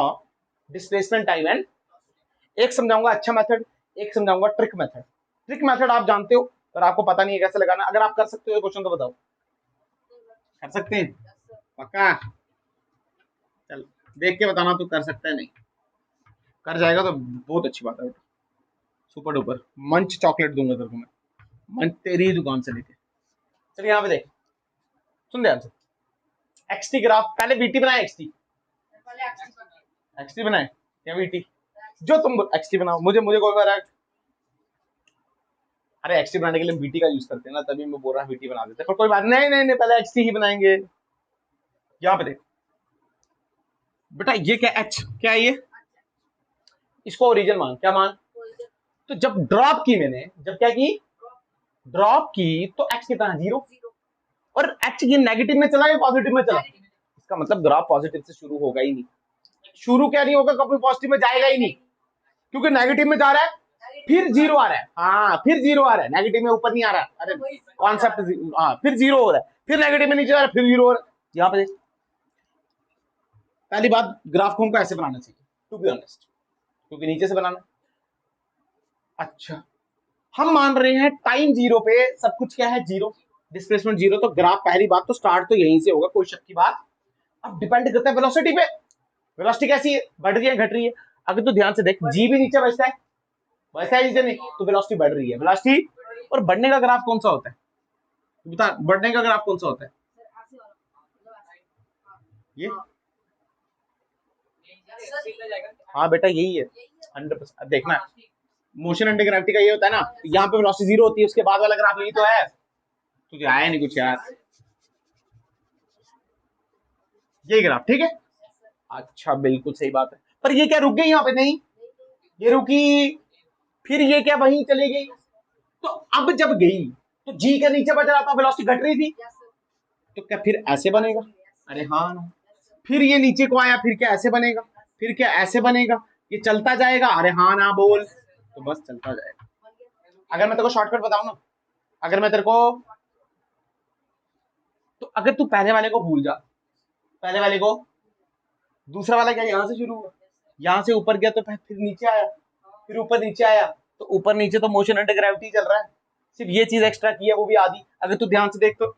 displacement time and, एक समझाऊंगा अच्छा मेथड, एक समझाऊंगा ट्रिक मेथड। ट्रिक मेथड आप जानते हो, पर आपको पता नहीं है कैसे लगाना, अगर आप कर सकते हो क्वेश्चन तो बताओ, कर सकते हैं, पक्का, चल देख के बताना तू कर सकता है, नहीं कर जाएगा तो बहुत अच्छी बात है, सुपर डुपर मंच चॉकलेट दूंगा तेरे को मैं, मंच तेरी दुकान से लेके। चल यहाँ पे देख, सुन ध्यान से, एक्सटी ग्राफ, पहले बीटी बनाए, एक्सटी एक्सटी बनाए या बीटी, जो तुम एक्सटी बनाओ, मुझे मुझे कोई बार, अरे एक्सटी बनाने के लिए बीटी का यूज करते हैं ना, तभी मैं बोल रहा हूँ बीटी बना देते हैं, पर कोई बात नहीं, नहीं नहीं, पहले एक्सटी ही बनाएंगे। यहाँ पे देख बेटा, ये क्या एच, क्या है ये, इसको ओरिजिन मान, क्या मान, तो जब ड्रॉप की मैंने, जब क्या की, ड्रॉप की, तो एक्स कितना है 0, और एक्स ये नेगेटिव में चला या पॉजिटिव में चला, इसका मतलब ग्राफ पॉजिटिव से शुरू होगा ही नहीं, शुरू क्या नहीं होगा, कभी पॉजिटिव में जाएगा ही नहीं, क्योंकि नेगेटिव में जा रहा है, फिर 0 आ रहा है, हाँ फिर 0 आ रहा है, नेगेटिव में ऊपर नहीं आ रहा, अरे कॉन्सेप्ट, हाँ फिर 0 हो रहा है, फिर नेगेटिव में नीचे आ रहा है, फिर 0 हो रहा है। यहाँ पे पहली बात, ग्राफ को हमको ऐसे बनाना चाहिए, टू बी ऑनेस्ट, क्योंकि नीचे से बनाना। अच्छा, हम मान रहे हैं टाइम 0 पे सब कुछ क्या है, 0, डिस्प्लेसमेंट 0, तो ग्राफ पहली बात तो स्टार्ट तो यहीं से होगा, कोई शक की बात। अब डिपेंड करता है वेलोसिटी पे, वेलोसिटी कैसी है, बढ़ रही है घट रही है, अगर तो ध्यान से देख, जी भी नीचे बचता है, वैसा है नीचे नहीं, तो वेलोसिटी बढ़ रही है, वेलोसिटी, और बढ़ने का ग्राफ कौन सा होता है, बता बढ़ने का ग्राफ कौन सा होता है? ये हाँ बेटा यही है 100%। देखना मोशन अंडर ग्रेविटी का ये होता है ना, यहाँ पे वेलोसिटी 0 होती है, उसके बाद वाला ग्राफ यही तो है। तुझे आया नहीं कुछ यार, ये ग्राफ ठीक है। अच्छा बिल्कुल सही बात है, पर ये क्या रुक गई यहाँ पे? नहीं ये रुकी, फिर ये क्या वहीं चली गई? तो अब जब गई तो जी के नीचे बच रहा था, वेलोसिटी घट रही थी, तो क्या फिर ऐसे बनेगा? अरे हाँ ना। फिर ये नीचे को आया, फिर क्या ऐसे बनेगा? फिर क्या ऐसे बनेगा? ये चलता जाएगा। अरे हाँ ना बोल, तो बस चलता जाएगा। अगर मैं तेरे को शॉर्टकट बताऊं ना, अगर मैं तेरे को, तो अगर तू पहले वाले को भूल जा, पहले वाले को, दूसरा वाला क्या यहाँ से शुरू हुआ, यहाँ से ऊपर गया तो फिर नीचे आया, फिर ऊपर नीचे आया, तो ऊपर नीचे तो मोशन अंडर ग्रेविटी चल रहा है, सिर्फ ये चीज एक्स्ट्रा की है वो भी आधी। अगर तू ध्यान से देख तो,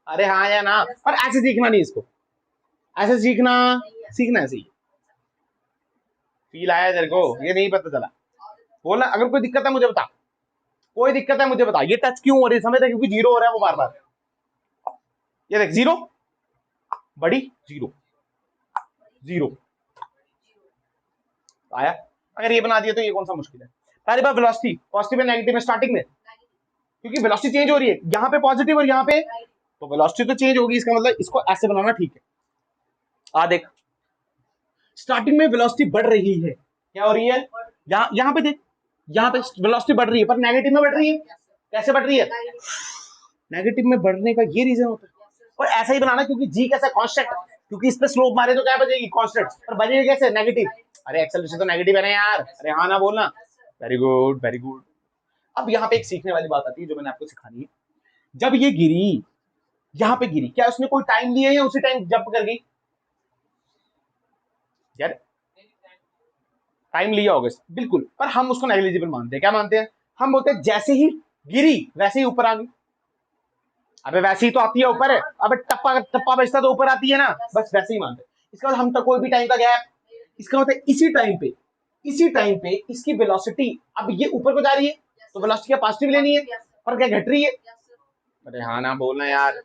अरे हाँ या ना, पर ऐसे सीखना नहीं इसको, ऐसे सीखना, सीखना ऐसे ही। फील आया तेरे को? ये नहीं पता चला? बोला अगर कोई दिक्कत है मुझे बता, कोई दिक्कत है मुझे बता। ये टच क्यों हो रही है समझ, क्योंकि जीरो हो रहा है वो बार बार। ये देख जीरो, बड़ी जीरो, जीरो आया। अगर ये बना दिया तो ये कौन सा मुश्किल है? पहली बार वेलोसिटी पॉजिटिव है नेगेटिव है स्टार्टिंग में, क्योंकि वेलोसिटी चेंज हो रही है, यहाँ पे पॉजिटिव और यहाँ पे, तो वेलोसिटी तो चेंज होगी, इसका मतलब इसको ऐसे बनाना ठीक है। आ देख स्टार्टिंग में वेलोसिटी बढ़ रही है, क्या हो रही है? यहाँ पे देख, यहाँ पे वेलोसिटी बढ़ रही है पर नेगेटिव में बढ़ रही है। कैसे बढ़ रही है? नेगेटिव में बढ़ने का ये रीजन होता है। और ऐसा ही बनाना, क्योंकि जी कैसा कांस्टेंट, क्योंकि इस पे स्लोप मारे तो क्या बचेगी? कांस्टेंट। पर बनेगी कैसे? नेगेटिव। अरे एक्सेलरेशन तो नेगेटिव है ना यार, अरे हाँ ना बोलना। Very good very good. अब यहाँ पे एक सीखने वाली बात आती है जो मैंने आपको सिखानी है। जब ये गिरी, यहाँ पे गिरी, क्या उसने कोई टाइम लिया या उसी टाइम जंप कर गई? यार टाइम लिया होगा बिल्कुल, पर हम उसको नेग्लिजिबल मानते हैं। क्या मानते हैं? हम बोलते हैं जैसे ही गिरी वैसे ही ऊपर आ गई। अबे वैसे ही तो आती है ऊपर, अबे टप्पा टप्पा बजता तो ऊपर आती है ना, बस वैसे ही मानते हैं। इसका मतलब हम तक कोई भी टाइम का गैप, इसका मतलब इसी टाइम पे, इसी टाइम पे इसकी वेलोसिटी, अब ये ऊपर को जा रही है तो वेलोसिटी क्या पॉजिटिव लेनी है, पर क्या घट रही है? अरे हाँ ना बोलना यार,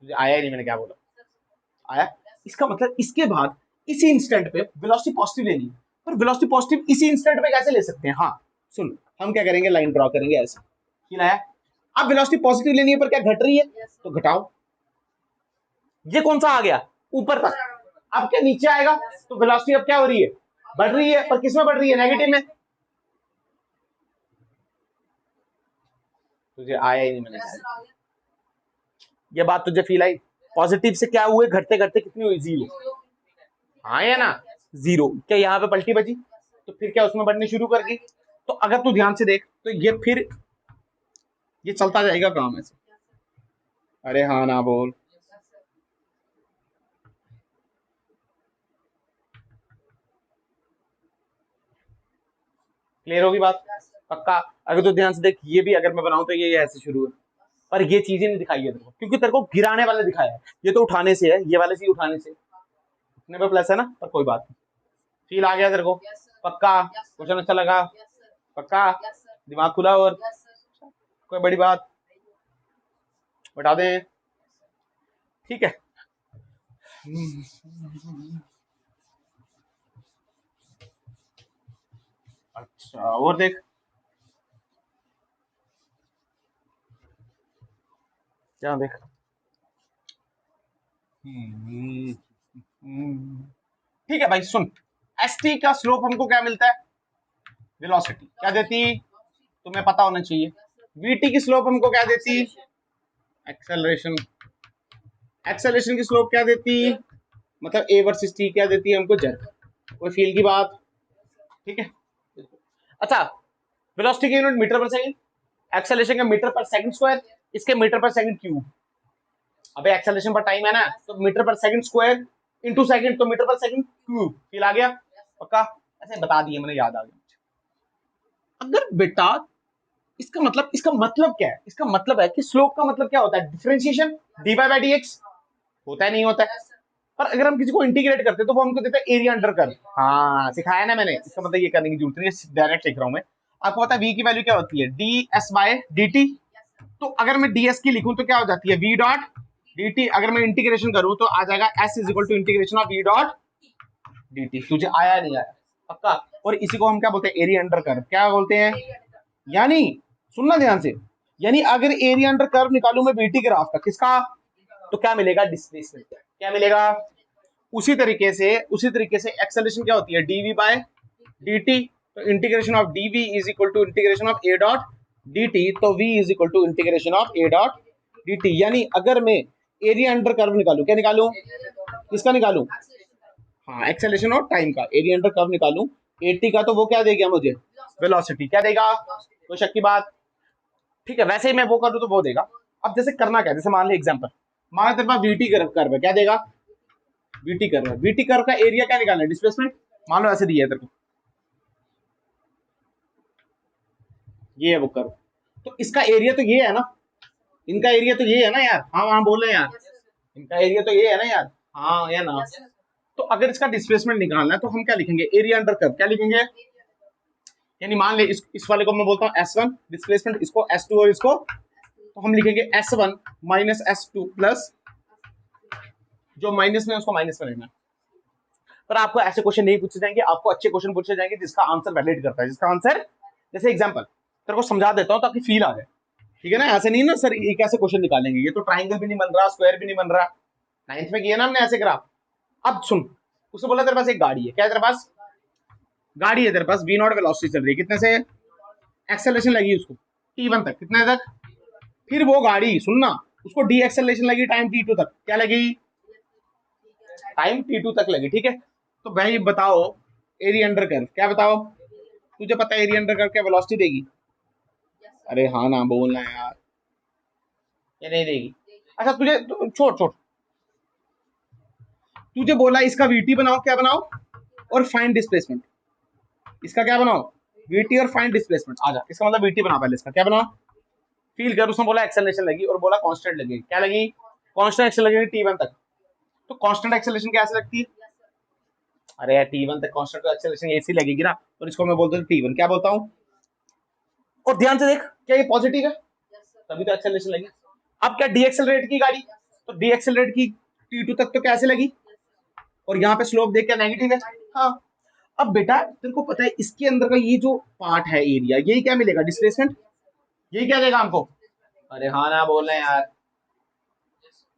आया ही नहीं मैंने क्या बोला, आया। इसका मतलब इसके बाद इसी इंस्टेंट पे वेलोसिटी पॉजिटिव लेनी है, पर वेलोसिटी पॉजिटिव इसी इंस्टेंट पे कैसे ले सकते हैं? हाँ सुन, हम क्या करेंगे, लाइन ड्रॉ करेंगे ऐसे, खिलाया। अब वेलोसिटी पॉजिटिव लेनी है पर क्या घट रही है, तो घटाओ। ये कौन सा आ गया? ऊपर तक। अब क्या नीचे आएगा, तो वेलोसिटी अब क्या हो रही है? बढ़ रही है, पर किसमें बढ़ रही है? नेगेटिव में। तुझे आया ही नहीं मैंने कहा, ये बात तुझे फील आई? पॉजिटिव से क्या हुए, घटते घटते कितनी हुई? जीरो। हाँ या ना? जीरो। क्या यहाँ पे पलटी बची, तो फिर क्या उसमें बढ़नी शुरू कर गई? तो अगर तू ध्यान से देख तो ये फिर ये चलता जाएगा काम ऐसे। अरे हाँ ना बोल, क्लियर होगी बात? पक्का? अगर तू ध्यान से देख, ये भी अगर मैं बनाऊं तो ये ऐसे शुरू है, पर ये चीजें नहीं दिखाई है तेरे को, क्योंकि तेरे को गिराने वाला दिखाया है। ये तो उठाने से है, ये वाले चीज उठाने से, उठने पे प्लस है ना, पर कोई बात नहीं। फील आ गया तेरे को? पक्का? क्वेश्चन अच्छा लगा? पक्का? दिमाग खुला? और कोई बड़ी बात बता दें? ठीक है। अच्छा और देख, क्या देख, ठीक है भाई सुन, एस टी का स्लोप हमको क्या मिलता है? वेलोसिटी क्या देती? तुम्हें पता होना चाहिए। वीटी की स्लोप हमको क्या देती? एक्सेलरेशन। एक्सेलरेशन की स्लोप क्या देती? मतलब ए वर्सेस टी क्या देती है हमको? जेड। कोई फील की बात? ठीक है। अच्छा, वेलोसिटी की यूनिट मीटर पर सेकंड, एक्सेलरेशन का मीटर पर सेकंड स्क्वायर, इसके मीटर पर सेकंड क्यूब। अबे एक्सेलरेशन पर टाइम है ना, तो मीटर पर सेकंड स्क्वायर इंटू सेकंड, तो मीटर पर सेकंड क्यूब। फील आ गया? पक्का? ऐसे बता दिए मैंने, याद आ गया। अगर बेटा इसका मतलब क्या है? इसका मतलब है कि स्लोप का मतलब क्या होता है? डिफरेंशिएशन, dy बाई dx होता है नहीं होता है? पर अगर हम किसी को इंटीग्रेट करते हैं तो वो हमको देता है एरिया अंडर कर्व। हाँ सिखाया ना मैंने, इसका मतलब ये करने की जरूरत नहीं है, डायरेक्ट सीख रहा हूं मैं। आपको पता है v की वैल्यू क्या होती है? ds by dt। तो अगर मैं ds की लिखूं तो क्या हो जाती है v डॉट dt। अगर मैं इंटीग्रेशन करूं तो आ जाएगा s is equal to integration of v dot dt। तुझे आया नहीं आया पक्का। और इसी को हम क्या बोलते हैं, एरिया अंडर कर्व क्या बोलते हैं। यानी सुनना ध्यान से, यानी अगर एरिया अंडर कर्व निकालूं मैं बीटी ग्राफ का किसका, तो क्या मिलेगा, डिस्प्लेसमेंट। क्या मिलेगा, उसी तरीके से एक्सेलरेशन क्या होती है, dv बाय dt। तो integration of dv is equal to integration of a dot dt। तो v is equal to integration of a dot dt। यानी अगर मैं एरिया अंडर कर्व निकालूं, क्या निकालूं, किसका निकालूं, हाँ एक्सेलरेशन और टाइम का एरिया अंडर कर्व निकालूं 80 का, तो वो क्या देगा मुझे, वेलोसिटी क्या देगा, कोई शक की बात। ठीक है, वैसे ही मैं वो करूँ तो वो देगा। अब जैसे करना क्या है, जैसे मान ले एग्जांपल, मान तेरे पास वीटी कर्व है, क्या देगा, वीटी कर्व का एरिया क्या निकालना है, डिस्प्लेसमेंट। मान लो ऐसे दिया है तेरे को, ये है वो कर्व, तो इसका एरिया तो ये है ना, इनका एरिया तो ये है ना यार, हाँ हाँ बोल रहे हैं यार, इनका एरिया तो ये है ना यार, हाँ या ना। तो अगर इसका डिस्प्लेसमेंट निकालना है तो हम क्या लिखेंगे, एरिया अंडर कर्व क्या लिखेंगे। यानी मान ले इस वाले को मैं बोलता हूँ S1 डिस्प्लेसमेंट, इसको S2 और इसको, तो हम लिखेंगे S1 माइनस S2 प्लस, जो माइनस में उसको माइनस में लेना। पर आपको ऐसे क्वेश्चन नहीं पूछे जाएंगे, आपको अच्छे क्वेश्चन पूछे जाएंगे जिसका आंसर वैलिड करता है, जिसका आंसर, जैसे एग्जांपल तेरे को समझा देता हूँ ताकि फील आ जाए, ठीक है ना। ऐसे नहीं ना सर ये कैसे क्वेश्चन निकालेंगे, ये तो ट्राइंगल भी नहीं बन रहा, स्क्वायर भी नहीं बन रहा, 9th में किया ना हमने ऐसे ग्राफ। अब सुन, उसने बोला तेरे पास एक गाड़ी है, क्या है तेरे पास, गाड़ी है तेरे पास, v नॉट वेलोसिटी चल रही है, कितने से, एक्सेलरेशन लगी उसको t1 तक, कितने तक। फिर वो गाड़ी सुनना, उसको डी एक्सेलरेशन लगी टाइम t2 तक, क्या लगी, टाइम t2 तक लगी, ठीक है। तो भाई बताओ एरिया अंडर कर्व क्या, बताओ तुझे पता है एरिया अंडर कर्व क्या वेलोसिटी देगी। अरे हाँ ना बोलना यार, ये नहीं देगी। अच्छा तुझे छोड़ छोड़, तुझे बोला इसका वीटी बनाओ, क्या बनाओ, और फाइंड डिस्प्लेसमेंट, इसका क्या बनाओ, वीटी और फाइंड डिस्प्लेसमेंट। आ जा, इसका मतलब वीटी बना पहले, इसका क्या बनाओ, फील कर। उसने बोला एक्सेलरेशन लगी और बोला कांस्टेंट लगेगी, क्या लगी, कांस्टेंट एक्सेलरेशन t1 तक। तो कांस्टेंट एक्सेलरेशन कैसे लगती है, अरे यार t1 तक कांस्टेंट एक्सेलरेशन ऐसी लगेगी ना, और इसको मैं बोलता हूँ t1, क्या बोलता हूँ। और ध्यान से देख, क्या ये पॉजिटिव है, तभी तो एक्सेलरेशन लगी। अब क्या डी एक्सेलरेट की गाड़ी, तो डी एक्सेलरेट की t2 तक तो कैसे लगी, और यहाँ पे स्लोप देख क्या नेगेटिव है, हाँ। अब बेटा तेरे को पता है इसके अंदर का ये जो पार्ट है एरिया, यही क्या मिलेगा, डिस्प्लेसमेंट, यही क्या देगा हमको। अरे हाँ ना बोल रहे हैं यार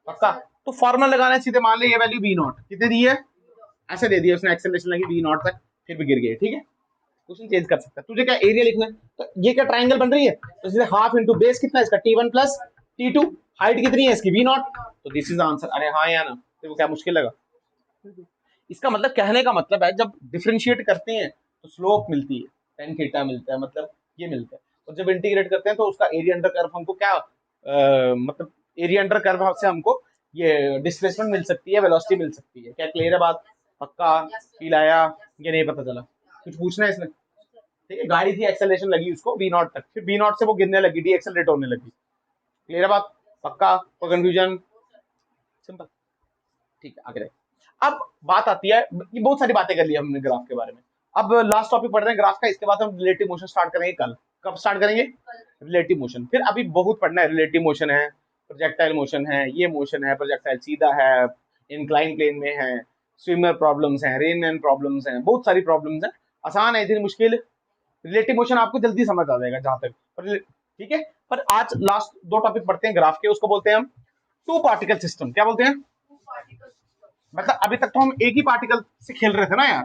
पक्का। तो फॉर्मूला लगाना है सीधे, मान ले ये वैल्यू v नॉट कितने दी है, ऐसे दे दिया उसने, एक्सेलरेशन लगी v नॉट तक, फिर भी गिर गए, ठीक है। क्वेश्चन चेंज कर सकता है, तुझे क्या एरिया लिखना है, तो ये क्या ट्राइंगल बन रही है, तो सीधे हाफ इंटू बेस कितना है इसका t1 प्लस t2, हाइट कितनी है इसकी v नॉट, तो दिस इज आंसर। अरे हाँ या ना, तेरे को क्या मुश्किल लगा। इसका मतलब, कहने का मतलब है जब डिफरेंशिएट करते हैं तो स्लोप मिलती है, टेन थीटा मिलता है, मतलब ये मिलता है। और जब इंटीग्रेट करते हैं तो उसका एरिया अंडर कर्व हमको क्या मतलब एरिया अंडर कर्व से हमको ये डिस्प्लेसमेंट मिल सकती है, वेलोसिटी मिल सकती है। क्या क्लियर है बात, पक्का फील आया, ये नहीं पता चला, कुछ पूछना है इसमें। ठीक है, गाड़ी थी एक्सेलरेशन लगी उसको v नॉट तक, फिर v नॉट से वो गिरने लगी, डी एक्सेलरेट होने लगी। क्लियर है बात, पक्का, कोई कंफ्यूजन, सिंपल। ठीक है आगे। अब बात आती है, ये बहुत सारी बातें कर ली हमने ग्राफ के बारे में, अब लास्ट टॉपिक पढ़ रहे हैं ग्राफ का, इसके बाद हम रिलेटिव मोशन स्टार्ट करेंगे कल। कब स्टार्ट करेंगे, रिलेटिव मोशन। फिर अभी बहुत पढ़ना है, रिलेटिव मोशन है, प्रोजेक्टाइल मोशन है, ये मोशन है, प्रोजेक्टाइल सीधा है, इंक्लाइन प्लेन में है, स्विमर प्रॉब्लम्स हैं, रेनमैन प्रॉब्लम्स हैं, बहुत सारी प्रॉब्लम्स हैं, आसान है इतनी मुश्किल। रिलेटिव मोशन आपको जल्दी समझ आ जाएगा जहां तक, ठीक है। पर आज लास्ट दो टॉपिक पढ़ते हैं ग्राफ के, उसको बोलते हैं हम टू पार्टिकल सिस्टम। क्या बोलते हैं, मतलब अभी तक तो हम एक ही पार्टिकल से खेल रहे थे ना यार,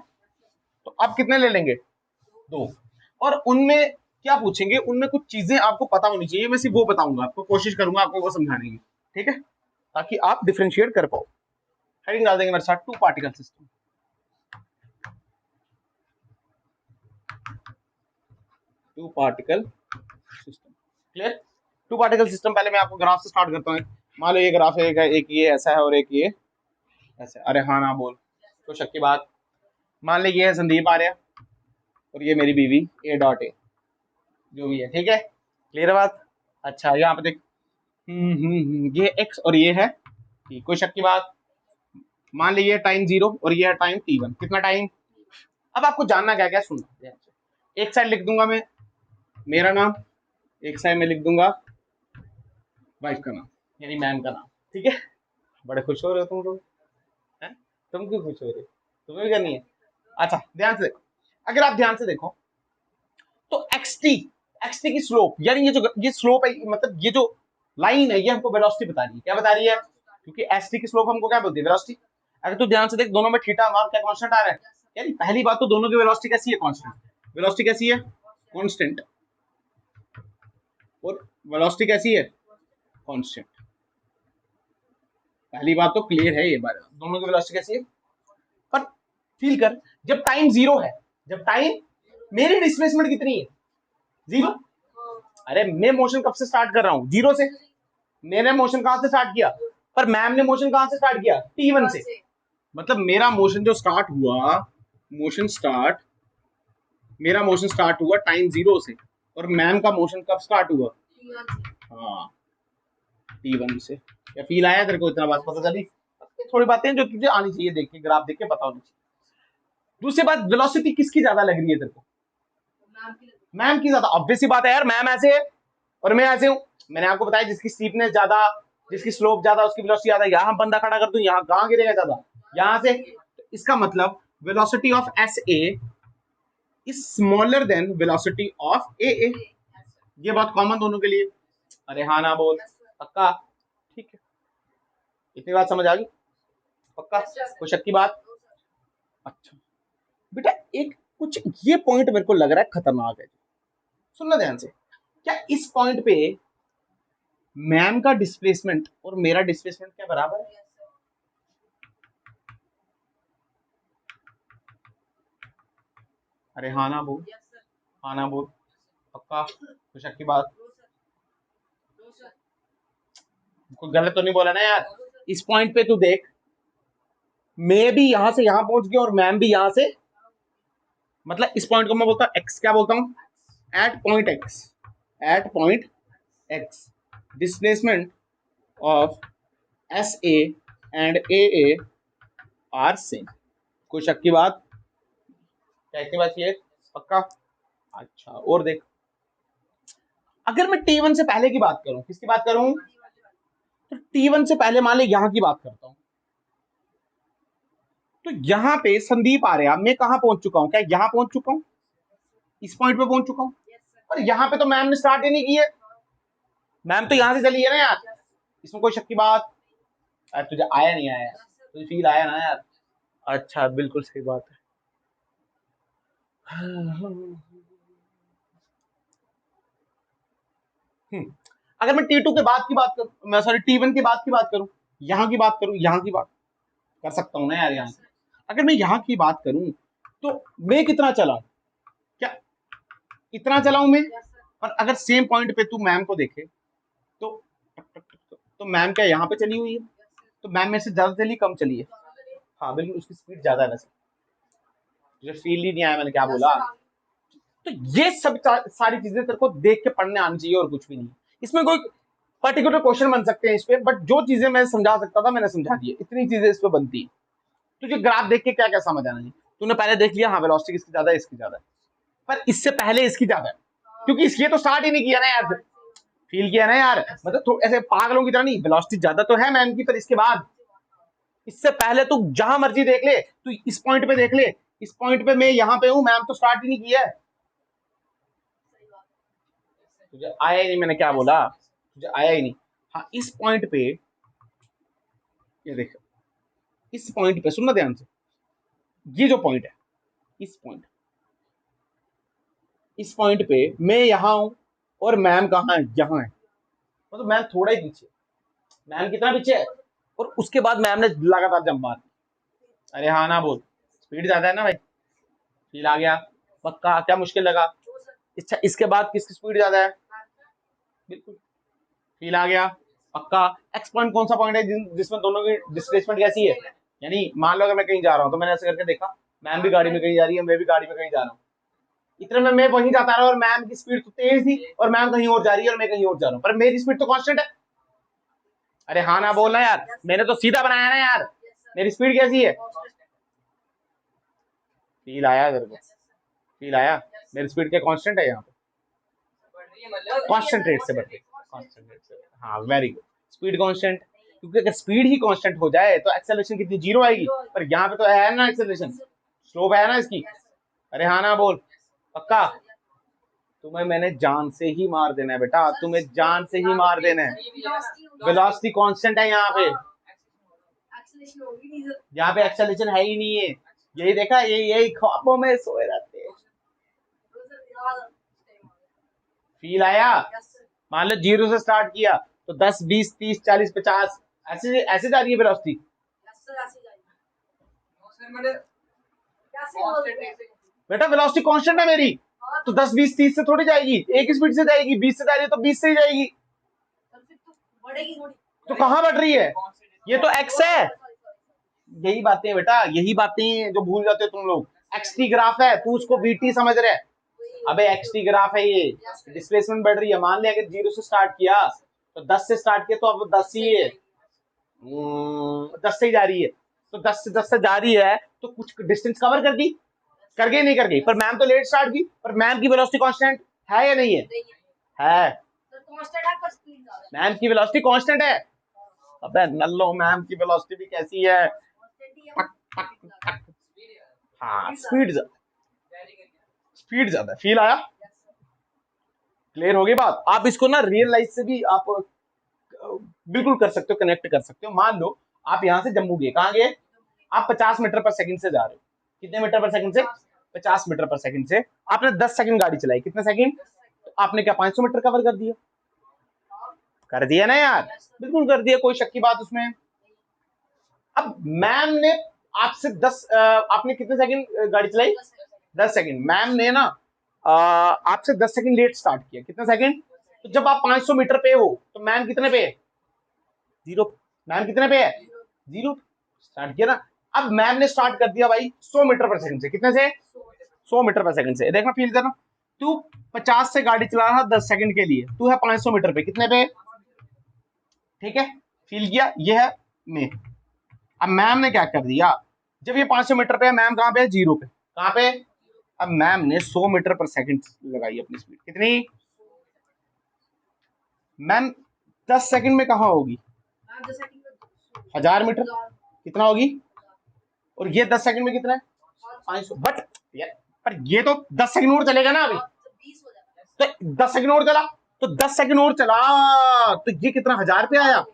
तो अब कितने ले लेंगे, दो। और उनमें क्या पूछेंगे, उनमें कुछ चीजें आपको पता होनी चाहिए, मैं सिर्फ वो बताऊंगा आपको, कोशिश करूंगा आपको वो समझाने की, ठीक है, ताकि आप डिफरेंशिएट कर पाओ। हेडिंग डाल देंगे मेरे साथ, two particle system, two particle system. Clear, two particle system. पहले मैं आपको ग्राफ से स्टार्ट करता हूँ। मान लो ये ग्राफ है, एक ये ऐसा है और एक ये ऐसा। अरे हाँ ना बोल, तो शक की बात। मान ले ये है संदीप आर्य और ये मेरी बीवी ए डॉट ए, जो भी है, ठीक है, क्लियर है बात। अच्छा यहाँ पे देख, ये एक्स और ये है ठीक, कोई शक की बात। मान लीजिए टाइम 0 और ये है टाइम t1, कितना टाइम। अब आपको जानना क्या क्या, सुनना, एक साइड लिख दूंगा मैं मेरा नाम, एक साइड में लिख दूंगा वाइफ का नाम यानी मैम का नाम, ठीक है। बड़े खुश हो रहे हो तुम लोग, हैं? तुम क्यों खुश हो रहे हो? तुम्हें भी करनी है। अच्छा ध्यान से देखो, अगर आप ध्यान से देखो तो एक्स टी की स्लोप, यानी ये स्लोप है, मतलब ये जो लाइन है ये हमको वेलोसिटी बता रही है। क्या बता रही है? क्योंकि एस टी की स्लोप हमको क्या बोलती है? वेलोसिटी। अगर तू ध्यान से देख, दोनों में थीटा मान क्या कांस्टेंट आ रहा है, यानी पहली बात तो दोनों की वेलोसिटी कैसी है? कांस्टेंट। वेलोसिटी कैसी है? कांस्टेंट। और वेलोसिटी कैसी है? कांस्टेंट। पहली बात तो क्लियर है, ये बात दोनों की वेलोसिटी कैसी है। पर फील कर, जब टाइम जीरो है, जब टाइम, मेरी डिस्प्लेसमेंट कितनी है? जीरो। अरे मैं मोशन कब से स्टार्ट कर रहा हूँ? जीरो से। मैंने मोशन कहां से स्टार्ट किया? पर मैम ने मोशन कहां से स्टार्ट किया? T1 से। मतलब मेरा मोशन जो स्टार्ट हुआ, मोशन स्टार्ट, मेरा मोशन स्टार्ट हुआ टाइम जीरो से, और मैम का मोशन कब स्टार्ट हुआ? हाँ, T1 से। या फील आया तेरे को? इतना बात पता चली? थोड़ी बातें जो तुझे आनी चाहिए, देख के ग्राफ देख के पता होनी चाहिए। दूसरी बात, वेलोसिटी किसकी ज्यादा लग रही है तेरे को? मैम की ज्यादा। ऑब्वियस सी बात है यार, मैम ऐसे है और मैं ऐसे हूं। मैंने आपको बताया जिसकी स्टीपनेस ज्यादा, जिसकी स्लोप ज्यादा, उसकी वेलोसिटी ज्यादा। यहां बंदा खड़ा कर दूं, यहां कहां गिरेगा ज्यादा? यहां से। इसका मतलब velocity of S a is smaller than velocity of a a. ये बात कॉमन दोनों के लिए। अरे हाँ ना बोल, पक्का? ठीक है, इतनी बात समझ आ गई? पक्का? कोई शक की बात? अच्छा बेटा, एक कुछ ये पॉइंट मेरे को लग रहा है खतरनाक है। सुनना ध्यान से। क्या इस पॉइंट पे मैम का डिस्प्लेसमेंट और मेरा डिस्प्लेसमेंट क्या बराबर है? अरे हाँ ना बोल, हाँ ना बोल, पक्का? कुछ शक की बात? कोई गलत तो नहीं बोला ना यार? इस पॉइंट पे तू देख, मैं भी यहां से यहां पहुंच गया और मैम भी यहां से, मतलब इस पॉइंट को मैं बोलता हूं एक्स। क्या बोलता हूं? At point x, at point x displacement of S A and A are same. कोई शक की बात? क्या इतनी बात ये? पक्का? अच्छा और देख, अगर मैं T1 से पहले की बात करूं, किसकी बात करूं? तो T1 से पहले मान ले यहां की बात करता हूं, तो यहां पे संदीप आ रहा, मैं कहां पहुंच चुका हूं? क्या यहां पहुंच चुका हूं? इस पॉइंट पे पहुंच चुका हूं। और यहां पे तो मैम ने स्टार्ट ही नहीं की है, मैम तो यहां से चली है ना यार। इसमें कोई शक की बात? यार तुझे आया नहीं आया? तुझे फील आया ना यार? अच्छा बिल्कुल सही बात है। अगर मैं T2 के बाद की बात करूं, मैं सॉरी T1 के बाद की बात करूं, यहां की बात करूं, यहां की बात कर सकता हूं ना यार यहां से। अगर मैं यहां की बात करूं तो मैं कितना चला? क्या इतना चलाऊं मैं? और अगर सेम पॉइंट पे तू मैम को देखे तो मैम क्या यहाँ पे चली हुई है? तो मैम में से ज्यादा चली, कम चली है? हाँ बिल्कुल, उसकी स्पीड ज्यादा है वैसे। तुझे फील ही नहीं आया मैंने क्या बोला? तो ये सब सारी चीजें तेरे को देख के पढ़ने आनी चाहिए और कुछ भी नहीं। इसमें कोई पर्टिकुलर क्वेश्चन बन सकते हैं इस पे, बट जो चीजें मैं समझा सकता था मैंने समझा दी। इतनी चीजें इस पे बनती है। तुझे ग्राफ देख के क्या क्या समझ आना चाहिए? तूने पहले देख लिया, हाँ वेलोसिटी किसकी ज्यादा है, इसकी ज्यादा है, पर इससे पहले इसकी ज्यादा है, क्योंकि इसलिए तो स्टार्ट ही नहीं किया ना यार। फील किया ना यार? मतलब तो ऐसे पागलों की तरह नहीं, वेलोसिटी ज्यादा तो है मैम की, पर इसके बाद, इससे पहले तू जहां मर्जी देख ले, तू इस पॉइंट पे देख ले, इस पॉइंट पे मैं यहां पे हूं, मैम तो स्टार्ट ही नहीं किया है। तुझे आया ही नहीं मैंने क्या बोला? तुझे आया ही नहीं। हाँ इस पॉइंट पे, ये देख, इस पॉइंट पे सुनना ध्यान से, ये जो पॉइंट है, इस पॉइंट, इस पॉइंट पे मैं यहां हूं और मैम कहां है? यहां है। मतलब मैम थोड़ा ही पीछे, मैम कितना पीछे है? और उसके बाद मैम ने लगातार जंप मार दी। अरे हाँ ना बोल, स्पीड ज्यादा है ना भाई? फील आ गया? पक्का? क्या मुश्किल लगा? अच्छा इसके बाद किसकी स्पीड ज्यादा है? बिल्कुल, फील आ गया? पक्का? एक्स पॉइंट कौन सा पॉइंट है जिसमें दोनों की डिस्प्लेसमेंट कैसी है? यानी मान लो अगर मैं कहीं जा रहा हूँ तो मैंने ऐसे करके देखा, मैम भी गाड़ी में कहीं जा रही है, मैं भी गाड़ी में कहीं जा रहा हूँ, इतने में मैं वहीं जाता रहा और मैम की स्पीड तो तेज थी और मैम कहीं और जा रही है और मैं कहीं और जा रहा हूँ, पर मेरी स्पीड तो कांस्टेंट है। अरे हाँ ना बोलना यार, मैंने तो सीधा बनाया ना यार, मेरी स्पीड कैसी है? फील आया तेरे को? फील आया? मेरी स्पीड क्या कांस्टेंट है यहाँ पे? कांस्टेंट रेट से बढ़ रही, हाँ वेरी गुड, स्पीड कांस्टेंट, क्योंकि अगर स्पीड ही कांस्टेंट हो जाए तो एक्सेलरेशन कितनी, जीरो आएगी, पर यहाँ पे तो है ना एक्सेलरेशन, स्लोप है ना इसकी। अरे हाँ ना बोल, पक्का? तुम्हें मैंने जान से ही मार देना है बेटा, तुम्हें जान से ही मार देना है। वेलोसिटी कांस्टेंट है यहाँ पे, यहाँ पे एक्सेलरेशन है ही नहीं है। यही देखा, यही ख्वाबों में सोए रहते हैं। फील आया? मान लो जीरो से स्टार्ट किया तो 10 20 30 40 50 ऐसे ऐसे जा रही है वेलोसिटी। बेटा वेलोसिटी कांस्टेंट है मेरी, तो 10 20 30 से थोड़ी जाएगी, एक ही स्पीड से जाएगी, 20 से जा रही है तो 20 से ही जाएगी। तो कहां बढ़ रही है? ये तो एक्स है। यही बातें हैं बेटा, यही बातें जो भूल जाते हो तुम लोग। एक्स टी ग्राफ है, तू उसको वीटी समझ रहे है। अबे एक्स टी ग्राफ है ये, डिस्प्लेसमेंट बढ़ रही है। मान लिया अगर जीरो से स्टार्ट किया तो 10 से स्टार्ट किया तो अब 10 ही है, 10 से ही जा रही है, तो 10 से जा रही है तो कुछ डिस्टेंस कवर कर दी, कर गई नहीं कर गई, पर मैम तो लेट स्टार्ट की, पर मैम की वेलोसिटी कांस्टेंट है या नहीं है? है। मैम की वेलोसिटी कांस्टेंट है। अबे नल्लो, मैम की वेलोसिटी भी कैसी है? हाँ स्पीड ज्यादा। फील आया? क्लियर होगी बात? आप इसको ना रियल लाइफ से भी आप बिल्कुल कर सकते हो, कनेक्ट कर सकते हो। मान लो आप यहाँ से जम्मू गए, कहाँ गए? आप 50 मीटर पर सेकंड से जा रहे हो। कितने मीटर पर सेकंड से? 50 मीटर पर सेकंड से। आपने 10 सेकंड गाड़ी चलाई, कितने सेकंड? तो आपने क्या 500 मीटर कवर कर दिया? कर दिया ना यार, बिल्कुल कर दिया, कोई शक की बात उसमें। अब मैम ने आपसे 10 आपने कितने सेकंड गाड़ी चलाई? 10 सेकंड। मैम ने ना आपसे 10 सेकंड लेट स्टार्ट किया, कितने सेकंड? तो जब आप 500 मीटर पे हो तो मैम कितने पे है? जीरो। मैम कितने पे है? जीरो। स्टार्ट किया ना। अब मैम ने स्टार्ट कर दिया भाई 100 मीटर पर सेकंड से, कितने से? 100 मीटर पर सेकंड से। देखना, फील करना, तू 50 से गाड़ी चला रहा 10 सेकंड के लिए, तू है 500 मीटर पे, कितने पे? ठीक है, फील किया, ये है में। अब मैम ने क्या कर दिया, जब ये 500 मीटर पे है, मैम कहां पे है? जीरो पे। कहां पे? अब मैम ने 100 मीटर पर सेकंड लगाई अपनी स्पीड, कितनी? मैम 10 सेकंड में कहां होगी? 1000 मीटर। कितना होगी? और ये 10 सेकंड में कितना है? 500। बट पर ये तो 10 सेकंड और चलेगा ना अभी, तो 10 सेकंड और चला, तो 10 सेकंड और चला तो ये कितना? 1000 पे आया।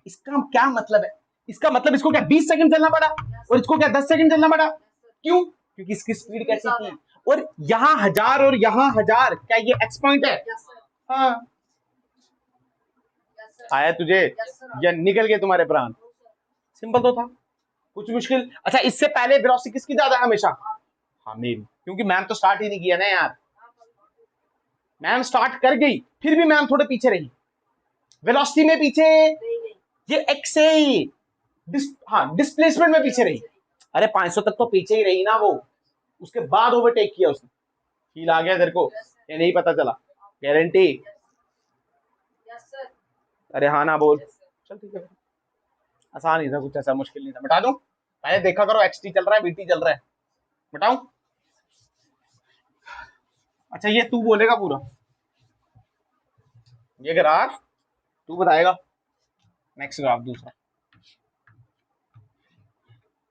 इसका क्या मतलब है? इसका मतलब इसको क्या 20 सेकंड चलना पड़ा और इसको क्या 10 सेकंड चलना पड़ा? क्यों? क्योंकि इसकी स्पीड कैसी थी। और यहाँ 1000 और यहाँ 1000, क्या ये एक्स पॉइंट है? हाँ। आया तुझे या निकल गए तुम्हारे प्राण? सिंपल तो था, कुछ मुश्किल? अच्छा, इससे पहले वेलोसिटी किसकी ज्यादा हमेशा? हाँ मेरी, क्योंकि मैम तो स्टार्ट ही नहीं किया ना यार। मैम स्टार्ट कर गई, फिर भी मैम थोड़े पीछे रही, वेलोसिटी में पीछे, ये एक्स है, हाँ डिस्प्लेसमेंट में पीछे रही। अरे 500 तक तो पीछे ही रही ना वो, उसके बाद ओवरटेक किया उसने। फील आ गया तेरे को या नहीं पता चला? गारंटी? अरे हाँ ना बोल। चल ठीक है, आसान ही था, कुछ ऐसा मुश्किल नहीं था। बता दूं? पहले देखा करो, एक्सटी चल रहा है बीटी चल रहा है, बताऊं? अच्छा ये तू बोलेगा पूरा, ये ग्राफ तू बताएगा। नेक्स्ट ग्राफ दूसरा,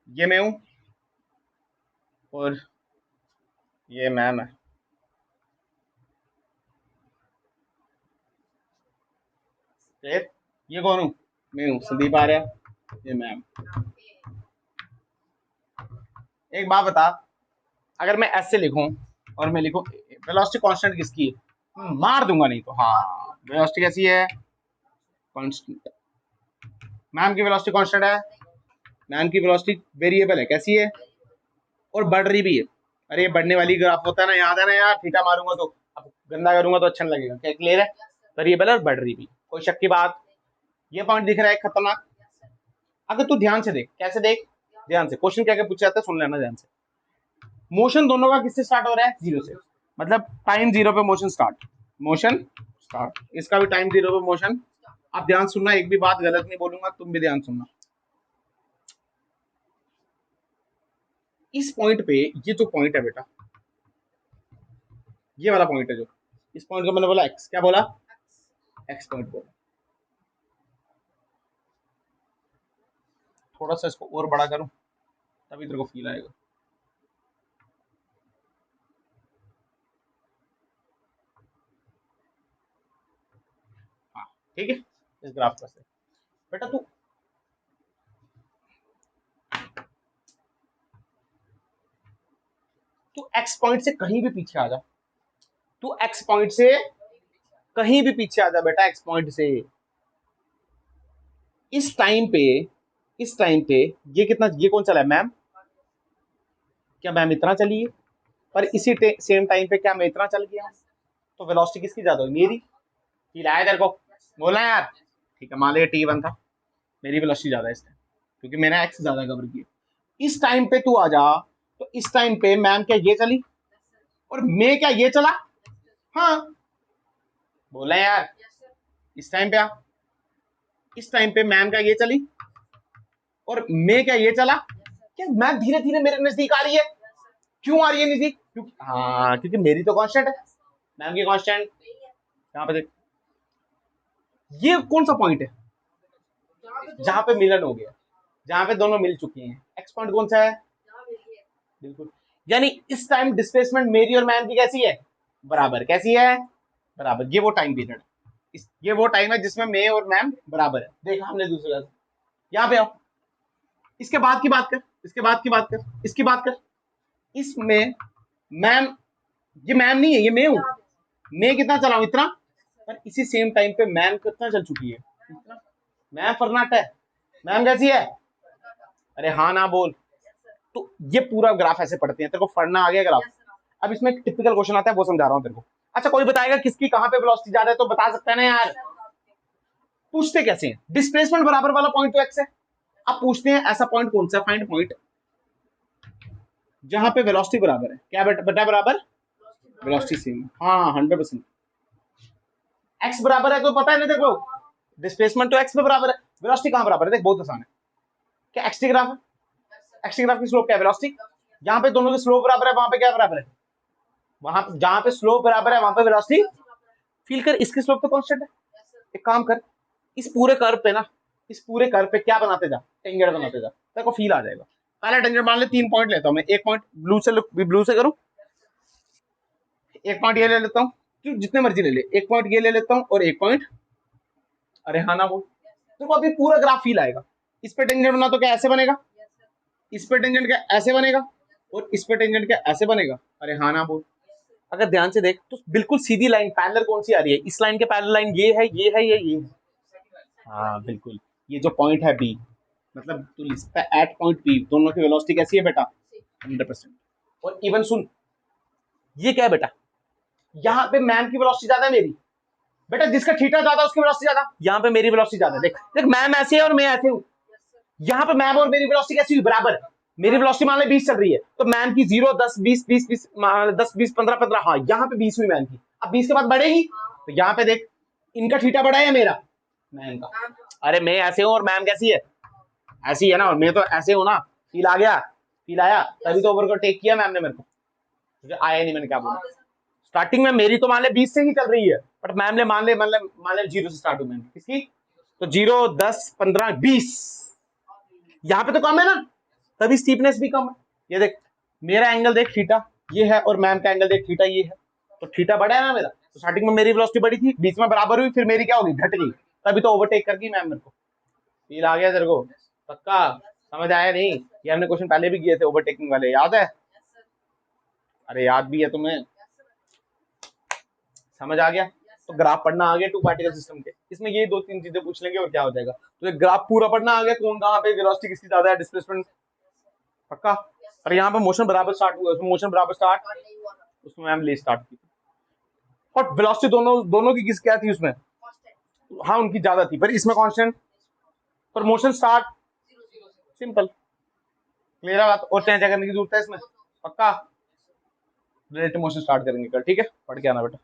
ये मैं हूं और ये मैम है। फिर ये कौन हूं? मैं हूं संदीप आर्य, ये मैम। एक बात बता, अगर मैं ऐसे लिखूं और मैं लिखूं वेलोसिटी कांस्टेंट किसकी है, मार दूंगा नहीं तो। हाँ वेलोसिटी कैसी है? कांस्टेंट। मैम की वेलोसिटी कांस्टेंट है, मैम की वेलोसिटी वेरिएबल है, कैसी है? और बढ़ रही भी है। अरे ये बढ़ने वाली ग्राफ होता है ना, याद है ना यार, थीटा मारूंगा तो, अब गंदा करूंगा तो अच्छा नहीं लगेगा। क्या क्लियर है? वेरिएबल और बढ़ रही भी, कोई शक की बात? ये पॉइंट दिख रहा है खतरनाक? अगर तू ध्यान से देख, कैसे देख? ध्यान से, क्वेश्चन क्या क्या पूछा जाता है सुन लेना ध्यान से। मोशन दोनों का किससे स्टार्ट हो रहा है? जीरो से, मतलब टाइम जीरो पे मोशन स्टार्ट, मोशन स्टार्ट। इसका भी टाइम जीरो पे मोशन। आप ध्यान सुनना, एक भी बात गलत नहीं बोलूंगा, तुम भी ध्यान सुनना। इस पॉइंट पे, ये जो पॉइंट है बेटा, ये वाला पॉइंट है जो, इस पॉइंट को मैंने बोला एक्स, क्या बोला? एक्स पॉइंट बोला। थोड़ा सा इसको और बड़ा करूं तभी तेरे को फील आएगा। हाँ ठीक है, इस ग्राफ पर से बेटा तू एक्स पॉइंट से कहीं भी पीछे आ जा, तू एक्स पॉइंट से कहीं भी पीछे आ जा बेटा, एक्स पॉइंट से। इस टाइम पे, इस टाइम पे ये कितना, ये कौन चला है मैम? क्या मैम इतना चली है? पर इसी सेम टाइम पे क्या मैं इतना चल गया हूं? तो वेलोसिटी किसकी ज्यादा हुई? मेरी। फील आया तेरे को? बोलना यार। ठीक है, मान लिया T1 था, मेरी वेलोसिटी ज्यादा है इस टाइम, क्योंकि मैंने एक्स ज्यादा कवर किया। इस टाइम पे तू आ जा, तो इस टाइम पे मैम क्या ये चली और मैं क्या ये चला? हाँ बोला यार। इस टाइम पे आ, इस टाइम पे मैम क्या ये चली और मैं क्या ये चला? क्या मैम धीरे धीरे मेरे नजदीक आ रही है? क्यों आ रही है नजदीक? क्योंकि हाँ, क्योंकि मेरी तो कांस्टेंट है, मैम की कांस्टेंट। यहाँ पे देख, ये कौन सा पॉइंट है जहां पे मिलन हो गया, जहां पे दोनों मिल चुके हैं? एक्स पॉइंट कौन सा है? बिल्कुल। यानी इस टाइम डिस्प्लेसमेंट मेरी और मैम की कैसी है? बराबर। कैसी है? बराबर। ये वो टाइम पीरियड है, ये वो टाइम है जिसमें मैं और मैम बराबर है। देखा हमने दूसरे का। यहाँ पे आओ, इसके बाद की बात कर, इसके बाद की बात कर, इसकी बात कर। इसमें मैम, ये मैम नहीं है, ये मैं हूं। मैं कितना चला हूं? इतना। पर इसी सेम टाइम पे मैम कितना चल चुकी है? इतना। मैम फरनाट है। मैम कैसी है? अरे हाँ ना बोल। तो ये पूरा ग्राफ ऐसे पढ़ते हैं, तेरे को पढ़ना आ गया ग्राफ? अब इसमें एक टिपिकल क्वेश्चन आता है, वो समझा रहा हूँ तेरे को। अच्छा कोई बताएगा किसकी कहां पे वेलोसिटी ज्यादा है? तो बता सकता है ना यार। पूछते कैसे हैं? डिस्प्लेसमेंट बराबर वाला पॉइंट तो एक्स है। अब पूछते हैं ऐसा पॉइंट कौन सा, फाइंड पॉइंट जहां पे वेलोसिटी बराबर है। क्या बेटा बराबर? Velocity same. हाँ 100%। एक्स बराबर है तो पता है ना देखो, डिस्प्लेसमेंट तो एक्स पे बराबर है, वेलोसिटी कहां बराबर है? देख बहुत आसान है। क्या एक्स टी ग्राफ है? एक्स टी ग्राफ की स्लोप क्या है? वेलोसिटी। जहां पे दोनों की स्लोप बराबर है वहां पे क्या बराबर है? वहां जहां पे स्लोप बराबर है वहां पे वेलोसिटी। फील कर, इसकी स्लोप तो कांस्टेंट है। एक काम कर, इस पूरे कर्व पे ना, इस पूरे कर्व पे क्या बनाते जा? टेंजेंट बनाते जा, तेरे को फील आ जाएगा। पहला टेंजेंट मान ले 3 पॉइंट लेता हूं मैं, एक पॉइंट ब्लू से करूं, एक पॉइंट ये ले लेता हूं, तू जितने मर्जी ले ले, एक पॉइंट ये ले लेता हूं और एक पॉइंट, अरे हाँ ना बोल। तेरे को अभी पूरा ग्राफ फील आएगा। इस पे टेंजेंट बना तो क्या ऐसे बनेगा? इस पे टेंजेंट क्या ऐसे बनेगा? और इस पे टेंजेंट क्या ऐसे बनेगा? अरे हाँ ना बोल। अगर ध्यान से देख तो बिल्कुल सीधी लाइन पैरेलल कौन सी आ रही है? इस लाइन के पैरेलल लाइन ये है, ये है, ये है। हाँ बिल्कुल, ये जो पॉइंट है बी, मतलब तू लिखता है एट पॉइंट बी, दोनों की वेलोसिटी कैसी है बेटा? 100%। और इवन सुन, ये क्या है बेटा? यहाँ पे मैम की वेलोसिटी ज्यादा है मेरी। बेटा जिसका थीटा ज्यादा उसकी वेलोसिटी ज्यादा, यहाँ पे मेरी वेलोसिटी ज्यादा है। देख देख, मैम ऐसे है और मैं ऐसे हूँ। यहाँ पे मैम और मेरी वेलोसिटी कैसी हुई? बराबर। मेरी वेलोसिटी मान ले 20 चल रही है, तो मैम की 0 10 20 20 20 10 20 15 15, हाँ यहाँ पे 20 हुई मैम की। अब 20 के बाद बढ़ेगी, तो यहाँ पे देख, इनका थीटा बढ़ा है या मेरा? मैम का। अरे मैं ऐसे हूँ और मैम कैसी है? ऐसी है ना, और मैं तो ऐसे हूँ ना। फील आ गया? फील आया? तभी तो ओवर को टेक किया मैम ने मेरे को, मुझे आया नहीं, मैंने क्या बोला। स्टार्टिंग में मेरी तो मान ले 20 से ही चल रही है, बट मैम ने मान ले 0 से स्टार्ट हुई मैम किसकी, तो 0 10 15 20, यहाँ पे तो कम है ना, तभी स्टीपनेस भी कम है। ये देख, मेरा एंगल देख थीटा ये है, और मैम का एंगल देख थीटा ये है, तो थीटा बढ़ा है ना मेरा। तो स्टार्टिंग में मेरी वेलोसिटी बढ़ी थी, बीच में बराबर हुई, फिर मेरी क्या होगी? घट गई, तभी तो ओवरटेक कर गई मैम मेरे को। फील आ गया तेरे को? पक्का? समझ आया नहीं? ये हमने क्वेश्चन पहले भी किए थे ओवरटेकिंग वाले, याद है? अरे याद भी है तुम्हें? समझ आ गया? तो ग्राफ पढ़ना आ गया टू पार्टिकल सिस्टम के, इसमें ये 2-3 चीजें पूछ लेंगे और क्या हो जाएगा। तो एक ग्राफ पूरा पढ़ना आ गया, कौन कहाँ पे वेलोसिटी किसकी ज्यादा है, डिस्प्लेसमेंट। पक्का? और यहाँ पे मोशन बराबर स्टार्ट हुआ, उसमें मोशन बराबर स्टार्ट, उसमें मैम ले स्टार्ट की, और वेलोसिटी दोनों दोनों की किस क्या थी उसमें? हाँ उनकी ज्यादा थी, पर इसमें कांस्टेंट। पर मोशन स्टार्ट सिंपल। क्लियर है बात? और चेंज करने की जरूरत है इसमें? पक्का? रिलेटिव मोशन स्टार्ट करेंगे कल, ठीक है? पढ़ के आना बेटा।